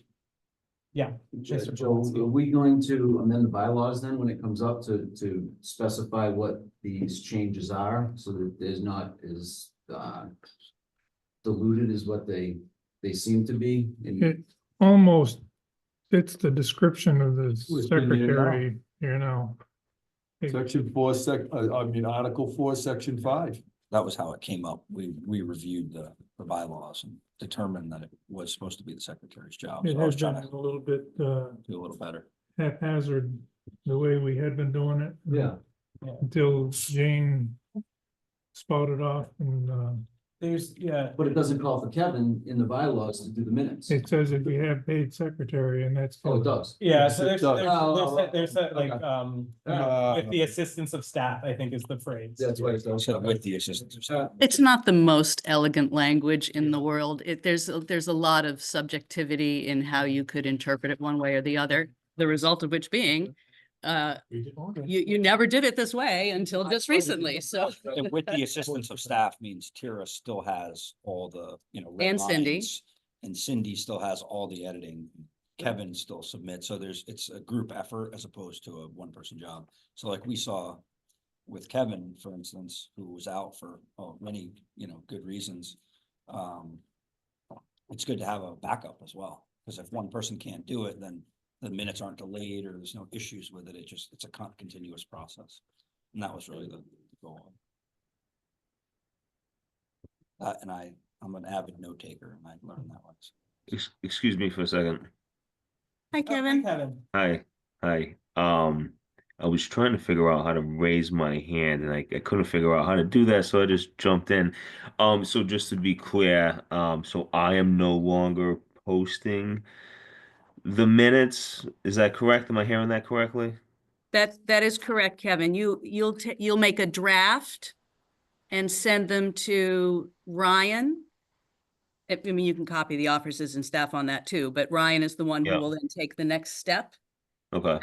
Yeah. Joe, Mr. are we going to amend the bylaws then when it comes up to specify what these changes are, so that there's not as diluted as what they seem to be? It almost fits the description of the Who's been here now? secretary, you know. Section 4, Article 4, Section 5. That was how it came up. We reviewed the bylaws and determined that it was supposed to be the secretary's job. It So I was has been trying to a little bit do a little better. haphazard, the way we had been doing it. Yeah. Until Jane spouted off and Yeah, But it doesn't call for Kevin in the bylaws to do the minutes. it says if we have paid secretary and that's. Oh, it does. yeah, so Yes, there's, it does. there's like, with the assistance of staff, I think is the phrase. That's why it does. So with the assistance of staff. It's not the most elegant language in the world. There's a lot of subjectivity in how you could interpret it one way or the other. The result of which being, you never did it this way until just recently, so. And with the assistance of staff means Tira still has all the, red And Cindy. lines, and Cindy still has all the editing. Kevin still submits. So it's a group effort as opposed to a one-person job. So like we saw with Kevin, for instance, who was out for many, good reasons. It's good to have a backup as well, because if one person can't do it, then the minutes aren't delayed or there's no issues with it. It's a continuous process. And that was really the goal. And I'm an avid note taker, and I learned that once. Excuse me for a second. Hi, Kevin. Kevin, Hi, hi. I was trying to figure out how to raise my hand and I couldn't figure out how to do that, so I just jumped in. So just to be clear, so I am no longer posting the minutes. Is that correct? Am I hearing that correctly? That is correct, Kevin. You'll make a draft and send them to Ryan. I mean, you can copy the officers and staff on that too, but Ryan is the one who Yeah. will then take the next step. Okay.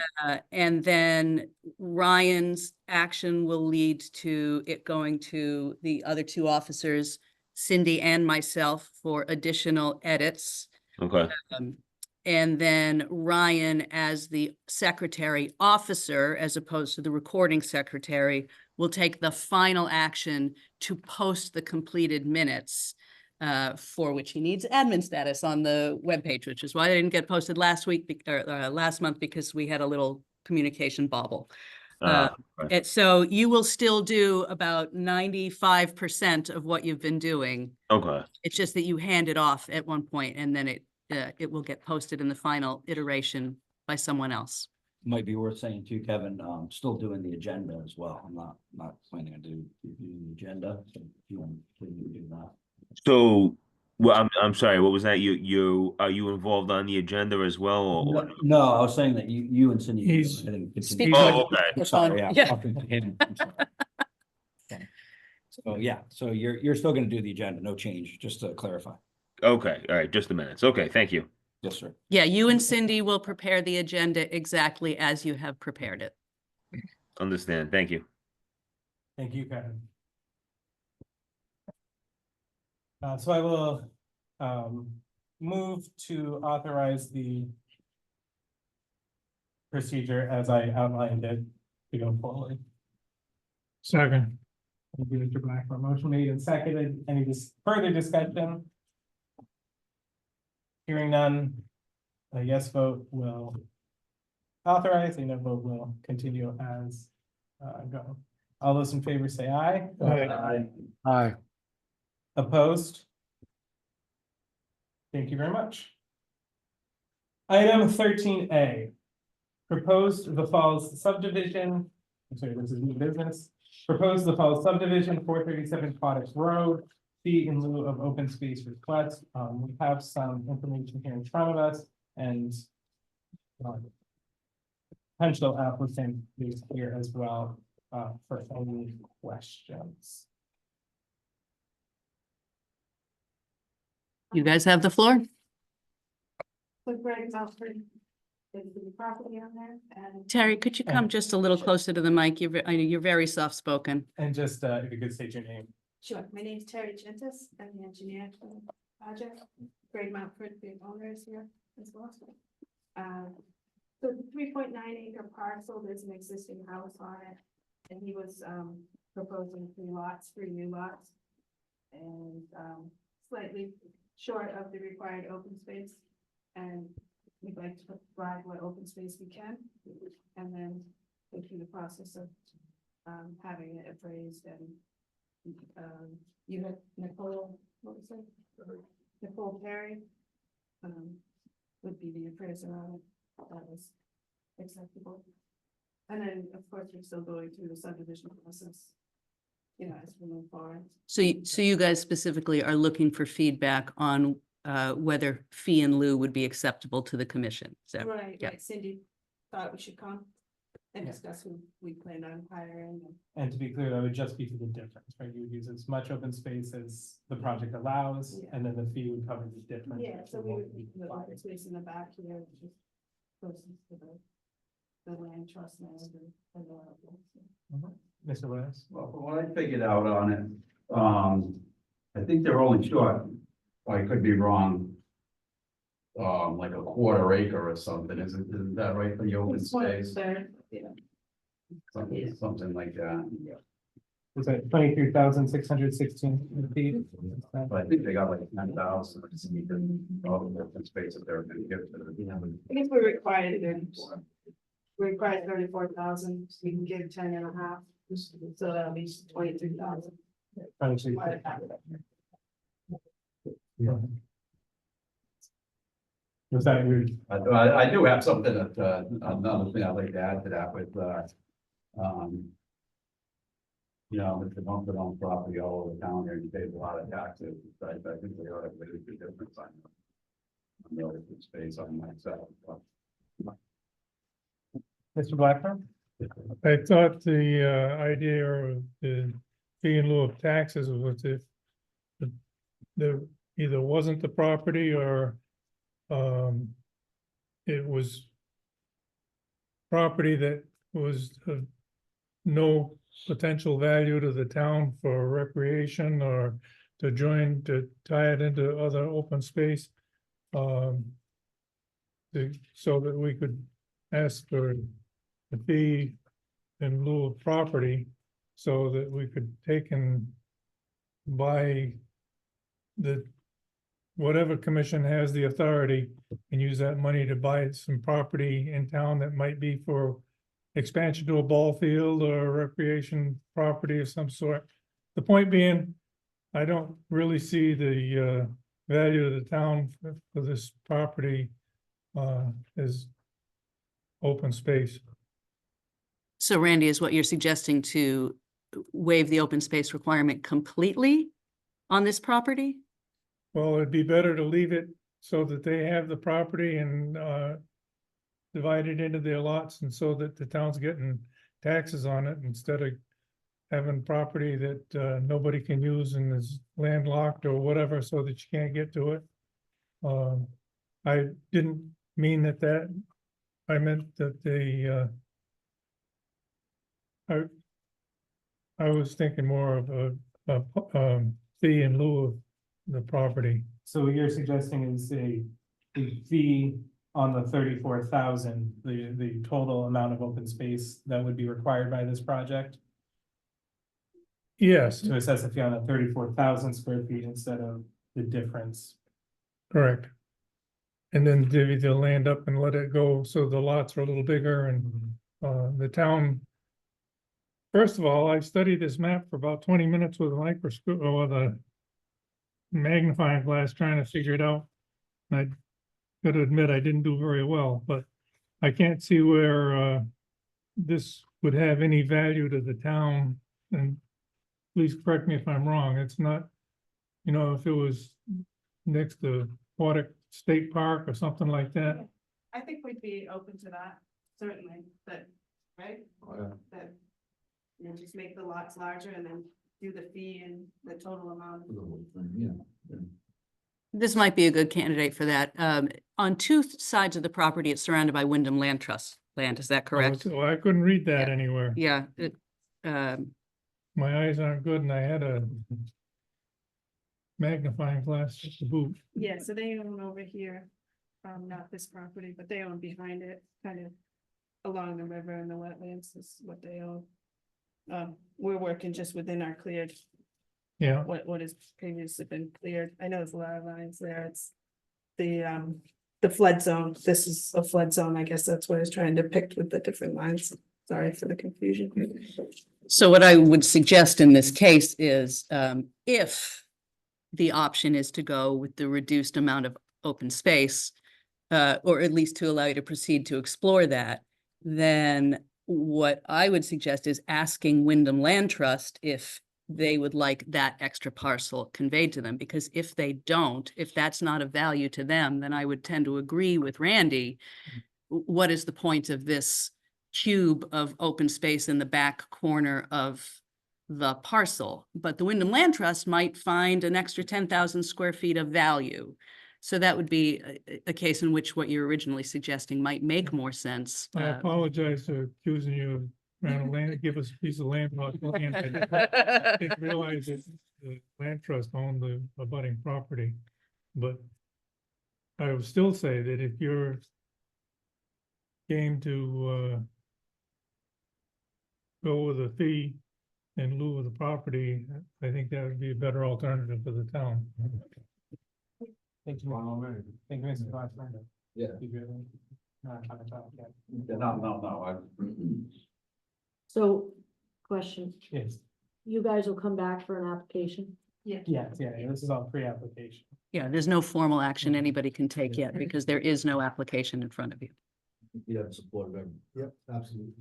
And then Ryan's action will lead to it going to the other two officers, Cindy and myself, for additional edits. Okay. And then Ryan, as the secretary officer, as opposed to the recording secretary, will take the final action to post the completed minutes, for which he needs admin status on the webpage, which is why they didn't get posted last week or last month, because we had a little communication bobble. Okay. And so you will still do about 95% of what you've been doing. Okay. It's just that you hand it off at one point and then it will get posted in the final iteration by someone else. Might be worth saying too, Kevin, still doing the agenda as well. I'm not planning on doing the agenda. So if you want to do that. So, well, I'm sorry. What was that? Are you involved on the agenda as well? Or? No, I was saying that you and Cindy. He's- I think continue. Speak Oh, okay. I'm sorry, Yeah. yeah. Talking to him, I'm sorry. Okay. So, yeah, so you're still gonna do the agenda, no change, just to clarify. Okay. All right. Just the minutes. Okay. Thank you. Yes, sir. Yeah, you and Cindy will prepare the agenda exactly as you have prepared it. Understand. Thank you. thank you, Kevin. So I will move to authorize the procedure as I outlined it to go forward. Second. Thank you, Mr. Blackmore. Motion made and seconded. Any further discussion? Hearing none, a yes vote will authorize, a no vote will continue as go. All those in favor say aye. Aye. Aye. Opposed? Thank you very much. Item 13A. Proposed the Falls subdivision. I'm sorry, this is new business. Proposed the Falls subdivision, 437 Aquatic Road, fee in lieu of open space request. We have some information here in front of us and potential applicant is here as well for any questions. You guys have the floor. So Greg Alfred is the property on there and. Terry, could you come just a little closer to the mic? I know you're very soft-spoken. And just if you could state your name. Sure, my name's Terry Gentis. I'm the engineer for the project. Greg Mountford, the owner, is here as well. So the 3.9 acre parcel, there's an existing house on it. And he was proposing 3 new lots. And slightly short of the required open space. And we'd like to provide what open space we can. And then go through the process of having it appraised and you had Nicole, what was it? Nicole Perry would be the appraiser on it. That was acceptable. And then, of course, we're still going through the subdivision process, as we move forward. So you guys specifically are looking for feedback on whether fee in lieu would be acceptable to the commission. So, Right, yeah. right. Cindy thought we should come and discuss who we plan on hiring. And to be clear, that would just be for the difference, right? You would use as much open space as the project allows, Yeah. and then the fee would cover the difference. Yeah, so of we what would need the open space in the back here, which is closest to the land trust manager. And Mr. Lewis? Well, from what I figured out on it, I think they're only short, I could be wrong. Like a quarter acre or something, isn't that right for the open It's one space? third, yeah. Something like that. Was it 23,616 feet? But I think they got like 10,000, all the open space that they're gonna give to them. I guess we're required to, we require 34,000, so we can give 10.5, so that'll be 23,000. 22. Was that your, I do have something that, another thing I'd like to add to that with, you know, with the bump it on property all over town here, you pay a lot of taxes, but I think they ought to make a difference on the open space on myself. Mr. Blackburn? I thought the idea of the fee in lieu of taxes was if there either wasn't the property or it was property that was of no potential value to the town for recreation or to tie it into other open space. So that we could ask for the fee in lieu of property so that we could take and buy whatever commission has the authority and use that money to buy some property in town that might be for expansion to a ball field or recreation property of some sort. The point being, I don't really see the value of the town for this property as open space. So Randy, is what you're suggesting to waive the open space requirement completely on this property? Well, it'd be better to leave it so that they have the property and divide it into their lots, and so that the town's getting taxes on it instead of having property that nobody can use and is landlocked or whatever, so that you can't get to it. I didn't mean that, I meant that I was thinking more of a fee in lieu of the property. so what you're suggesting is a fee on the 34,000, the total amount of open space that would be required by this project Yes, to assess a fee on the 34,000 square feet instead of the difference. correct. And then divvy the land up and let it go, so the lots are a little bigger and the town. First of all, I studied this map for about 20 minutes with a microscope or with a magnifying glass trying to figure it out. And I gotta admit, I didn't do very well, but I can't see where this would have any value to the town. And please correct me if I'm wrong. It's not, if it was next to Aquatic State Park or something like that. I think we'd be open to that, certainly, but, right? That, just make the lots larger and then do the fee and the total amount. Yeah. This might be a good candidate for that. On two sides of the property, it's surrounded by Wyndham Land Trust land. Is that correct? Well, I couldn't read that Yeah. anywhere. Yeah, My eyes aren't good and I had a magnifying glass to boot. Yeah, so they own over here, not this property, but they own behind it, kind of along the river and the wetlands is what they own. We're working just within our cleared, Yeah, what has previously been cleared. I know there's a lot of lines there. It's the flood zone. This is a flood zone. I guess that's what I was trying to depict with the different lines. Sorry for the confusion. so what I would suggest in this case is, if the option is to go with the reduced amount of open space, or at least to allow you to proceed to explore that, then what I would suggest is asking Wyndham Land Trust if they would like that extra parcel conveyed to them, because if they don't, if that's not of value to them, then I would tend to agree with Randy. What is the point of this cube of open space in the back corner of the parcel? But the Wyndham Land Trust might find an extra 10,000 square feet of value. So that would be a case in which what you're originally suggesting might make more sense. I apologize for accusing you of trying to give us a piece of land. I didn't realize that the land trust owned the abutting property. But I would still say that if you're game to go with a fee in lieu of the property, I think that would be a better alternative for the town. Thank you. Thank you, Mr. Blackburn. Yeah. No, So, question, Yes, you guys will come back for an application? yes, yeah, this is all pre-application. Yeah, there's no formal action anybody can take yet because there is no application in front of you. You have support of everyone. Yep, absolutely.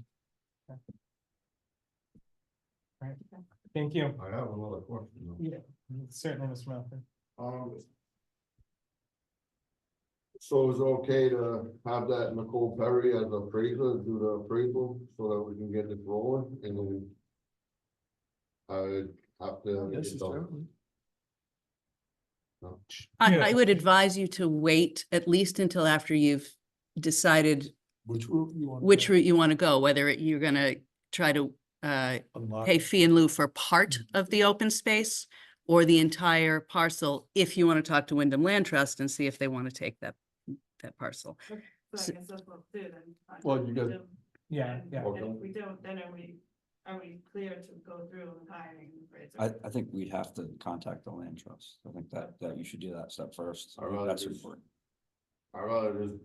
Thank you. I have another question. Yeah, certainly, Mr. Melvin. So is it okay to have that Nicole Perry as appraiser, do the appraisal so that we can get it rolling and then I would have to. I Yeah. would advise you to wait at least until after you've decided Which route you want? which route you want to go, whether you're gonna try to pay fee in lieu for part of the open space or the entire parcel, if you want to talk to Wyndham Land Trust and see if they want to take that parcel. So I guess that's what we'll do then. Well, you got- Yeah, yeah. And if we don't, then are we clear to go through with hiring an appraiser? I think we'd have to contact the land trust. I think that you should do that step first. I'd rather That's just- important. I'd rather just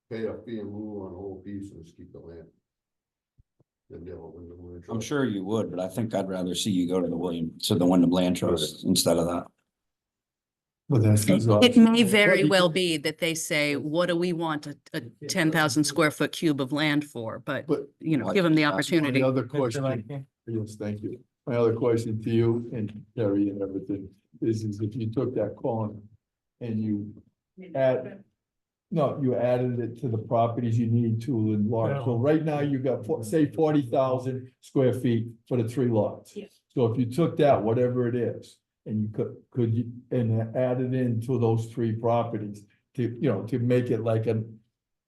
pay a fee and move on the whole piece and just keep the land. Than deal with the land I'm trust. sure you would, but I think I'd rather see you go to the Wyndham Land Trust instead of that. But that's. It may very well be that they say, what do we want a 10,000 square foot cube of land for? But, But you know, give them the My opportunity. my other Mr. question, Leckie? yes, thank you. My other question to you and Terry and everything is if you took that corner and you add, no, you added it to the properties you need to enlarge. So right now you got, say 40,000 square feet for the 3 lots. Yeah. So if you took that, whatever it is, and you could you, and add it into those 3 properties to make it like a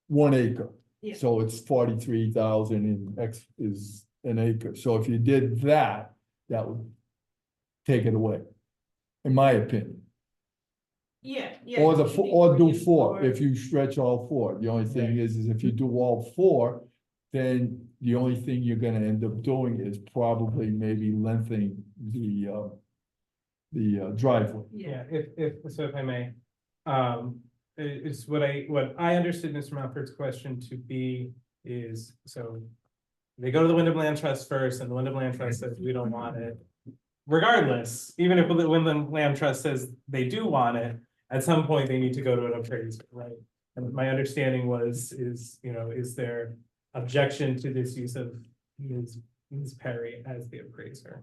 1 acre. Yeah. So it's 43,000 and X is an acre. So if you did that, that would take it away, in my opinion. Yeah, yeah. Or or do you 4, if you stretch all 4. The only thing is if you do all 4, then the only thing you're gonna end up doing is probably maybe lengthening the driveway. Yeah, if I may, it's what I understood Mr. Mumford's question to be is, so they go to the Wyndham Land Trust first, and the Wyndham Land Trust says, we don't want it. Regardless, even if the Wyndham Land Trust says they do want it, at some point they need to go to an appraiser, right? And my understanding is there objection to this use of Ms. Perry as the appraiser?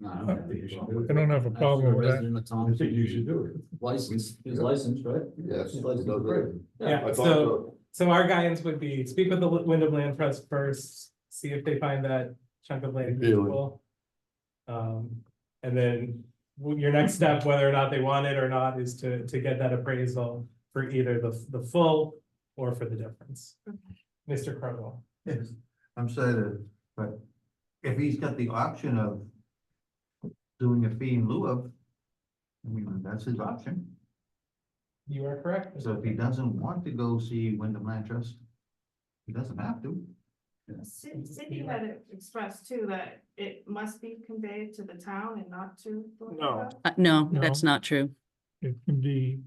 No, I don't think you should do it. I don't have a problem with that. Resident of town. I think you should do it. License, he's licensed, right? Yes. He's licensed to appraise. Yeah, I thought so our guidance would be speak with the Wyndham Land Trust first, see if they find that chunk of land Really? useful. And then your next step, whether or not they want it or not, is to get that appraisal for either the full or for the difference. Mr. Crowell. Yes, I'm saying that, but if he's got the option of doing a fee in lieu of, I mean, that's his option. You are correct. So if he doesn't want to go see Wyndham Land Trust, he doesn't have to. Cindy had expressed too that it must be conveyed to the town and not to. No. No, No. that's not true. It can be,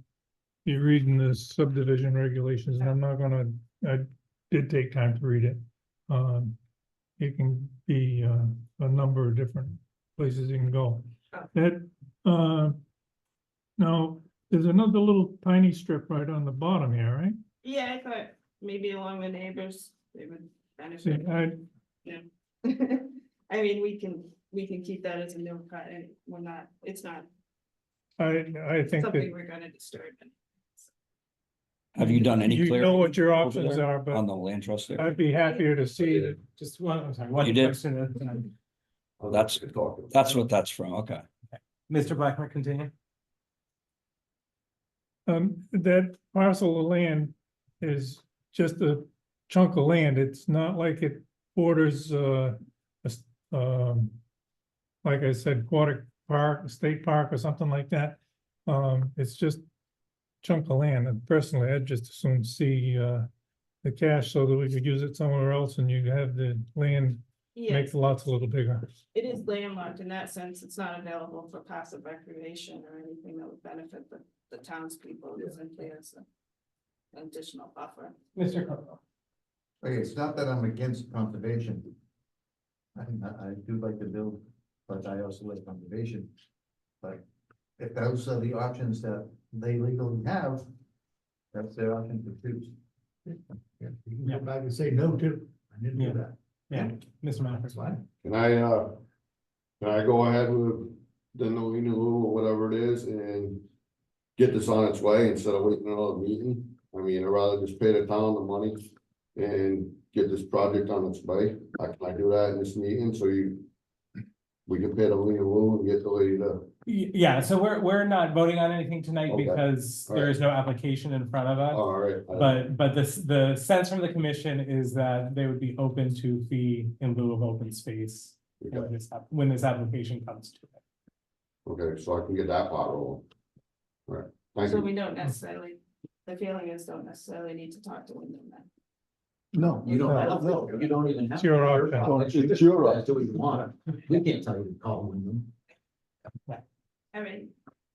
you're reading the subdivision regulations, and I'm not gonna, I did take time to read it. It can be a number of different places you can go. That, now, there's another little tiny strip right on the bottom here, right? Yeah, I thought maybe along the neighbors, they would See, benefit. I mean, we can keep that as a no cut and we're not, it's not I think something that we're gonna disturb. Have you done any you clear? know what your over options there are, but On the land trust there? I'd be happier to see that. Just one, I'm sorry, one You did? question at a time. Oh, that's what that's from. Okay. Mr. Blackmer, continue. That parcel of land is just a chunk of land. It's not like it borders, like I said, Aquatic Park, a State Park or something like that. It's just chunk of land, and personally, I'd just as soon see, the cash so that we could use it somewhere else and you have the land, make Yes, the lots a little bigger. it is landlocked in that sense. It's not available for passive recreation or anything that would benefit the townspeople. It's simply as an additional buffer. Mr. Coco. Okay, it's not that I'm against conservation. I do like to build, but I also like conservation. But if those are the options that they legally have, that's their option to choose. Yeah, you can go back and say no too. I didn't Yeah. do that. Yeah, Mr. That's Mathis. fine. Can I go ahead with the Novena or whatever it is and get this on its way instead of waiting another meeting? I mean, I'd rather just pay the town the money and get this project on its way. Can I do that in this meeting so we can pay the Lena Lou and get the lady to, Yeah, so we're not voting on anything tonight Okay. because there Alright. is no application in front of us. all right. But the sense from the commission is that they would be open to fee in lieu of open space Okay, when this application comes to it. okay, so I can get that part rolling. All right, thank So you. we don't necessarily, the feeling is don't necessarily need to talk to Wyndham then. No, You don't No, have to, you don't even have. It's your option. It's your That's what you want. We can't tell you to call Wyndham. I mean,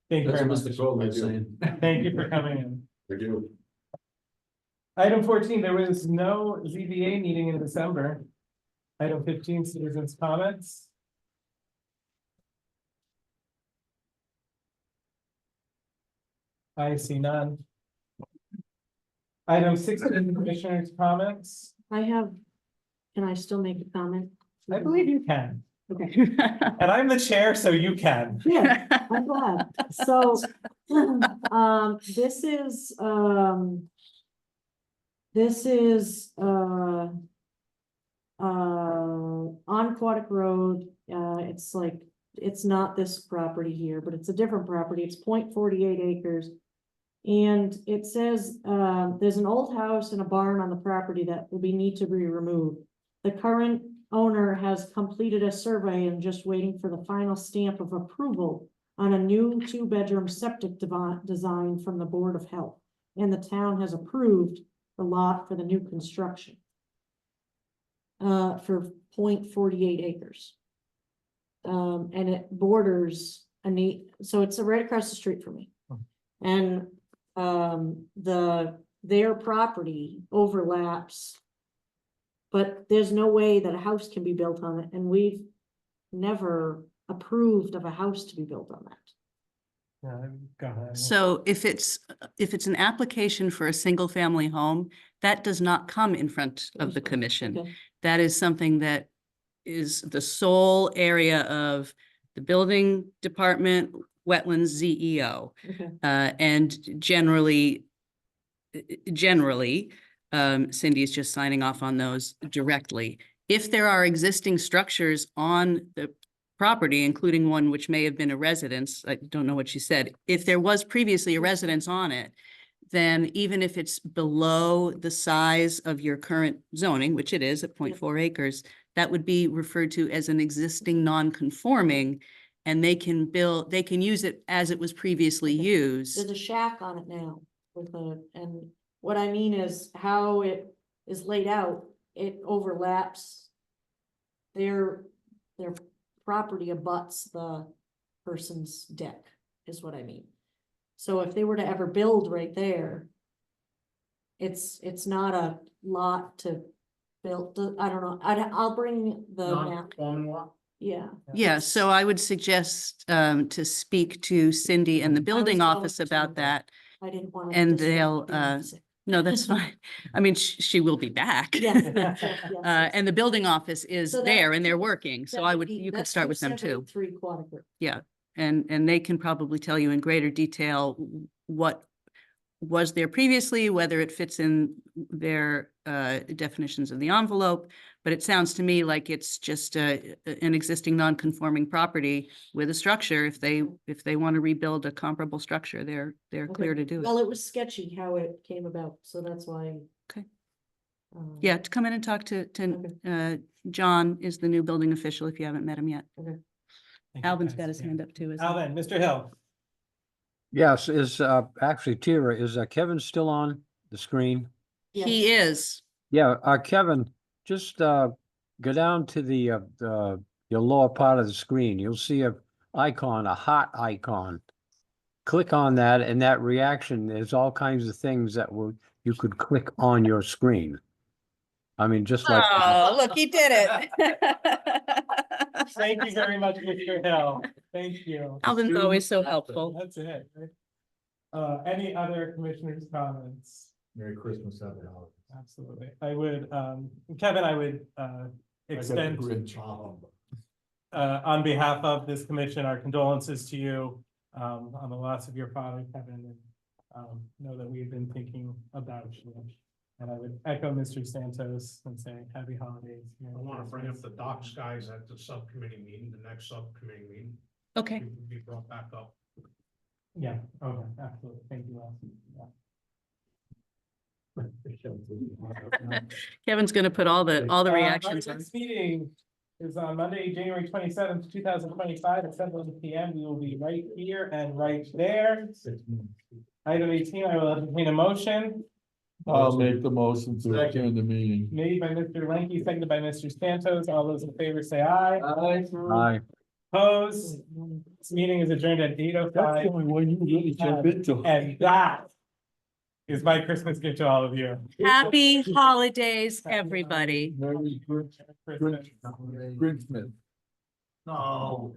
Thank you That's very what much. Mr. Kroll was Thank you. saying. Thank you for coming in. Thank you. Item 14, there was no ZBA meeting in December. Item 15, citizens' comments. I see none. Item 16, commissioners' comments. I have, can I still make a comment? I believe you can, Okay, and I'm the chair, so you can. yeah, I'm glad. So, this is, on Aquatic Road, it's like, it's not this property here, but it's a different property, it's 0.48 acres. And it says, there's an old house and a barn on the property that will need to be removed. The current owner has completed a survey and just waiting for the final stamp of approval on a new 2-bedroom septic design from the Board of Health. And the town has approved the lot for the new construction. For 0.48 acres. And it borders so it's right across the street from me. And, their property overlaps. But there's no way that a house can be built on it, and we've never approved of a house to be built on that. Go ahead. So if it's an application for a single family home, that does not come in front of the commission. Okay. That is something that is the sole area of the building department, wetlands, ZEO. Okay. And generally, Cindy is just signing off on those directly. If there are existing structures on the property, including one which may have been a residence, I don't know what she said, if there was previously a residence on it, then even if it's below the size of your current zoning, which it is at 0.4 acres, that would be referred to as an existing non-conforming, and they can use it as it was previously used. There's a shack on it now and what I mean is how it is laid out, it overlaps. Their property abuts the person's deck, is what I mean. So if they were to ever build right there, it's not a lot to build, I don't know, I'll bring the map. Yeah. Yeah, so I would suggest to speak to Cindy and the building going office to, about that. I didn't want to. And disrupt they'll, the music. No, that's fine. I mean, she will be back. Yes, yes, yes, yes. And the building office is So that- there and they're working, so That you could that's start with them too. 273 Quantico. Yeah, and they can probably tell you in greater detail what was there previously, whether it fits in their definitions of the envelope. But it sounds to me like it's just an existing non-conforming property with a structure. If they want to rebuild a comparable structure, they're Okay. clear to do it. Well, it was sketchy how it came about, so that's why. Okay. Yeah. Yeah, to come in and talk to John is the new building official, if you haven't met him yet. Thank you, Alvin's guys. got his Yeah. hand up too. isn't he? Alvin, Mr. Hill. Yes, actually Tira, is Kevin still on the screen? He is. Yeah, Kevin, just, go down to your lower part of the screen. You'll see a icon, a heart icon. Click on that and that reaction, there's all kinds of things that you could click on your screen. I mean, just like. Oh, look, he did it. Thank you very much, Mr. Hill. Thank you. Alvin's always so helpful. That's it. Right? Any other commissioners' comments? Merry Christmas, happy holidays. Absolutely. I would, Kevin, I would, I got the extend, Grinch. on behalf of this commission, our condolences to you, on the loss of your father, Kevin, and, know that we've been thinking about you. And I would echo Mr. Santos and say happy holidays. I want to bring up the docks guys at the subcommittee meeting, the next subcommittee meeting. Okay. It will be brought back up. Yeah, okay, absolutely. Thank you all. Yeah. Kevin's gonna put all the Our reactions on. next meeting is on Monday, January 27th, 2025 at 7 PM. We will be right here and right there. Item 18, I will entertain a motion I'll make the motion to adjourn the meeting. made by Mr. Lanky, seconded by Mr. Santos. All those in favor say aye. Aye. Opposed? This meeting is adjourned at That's the 8:05. only one you really jump into. And that is my Christmas gift to all of you. Happy holidays, everybody. Merry Christmas. Christmas. Christmas. No.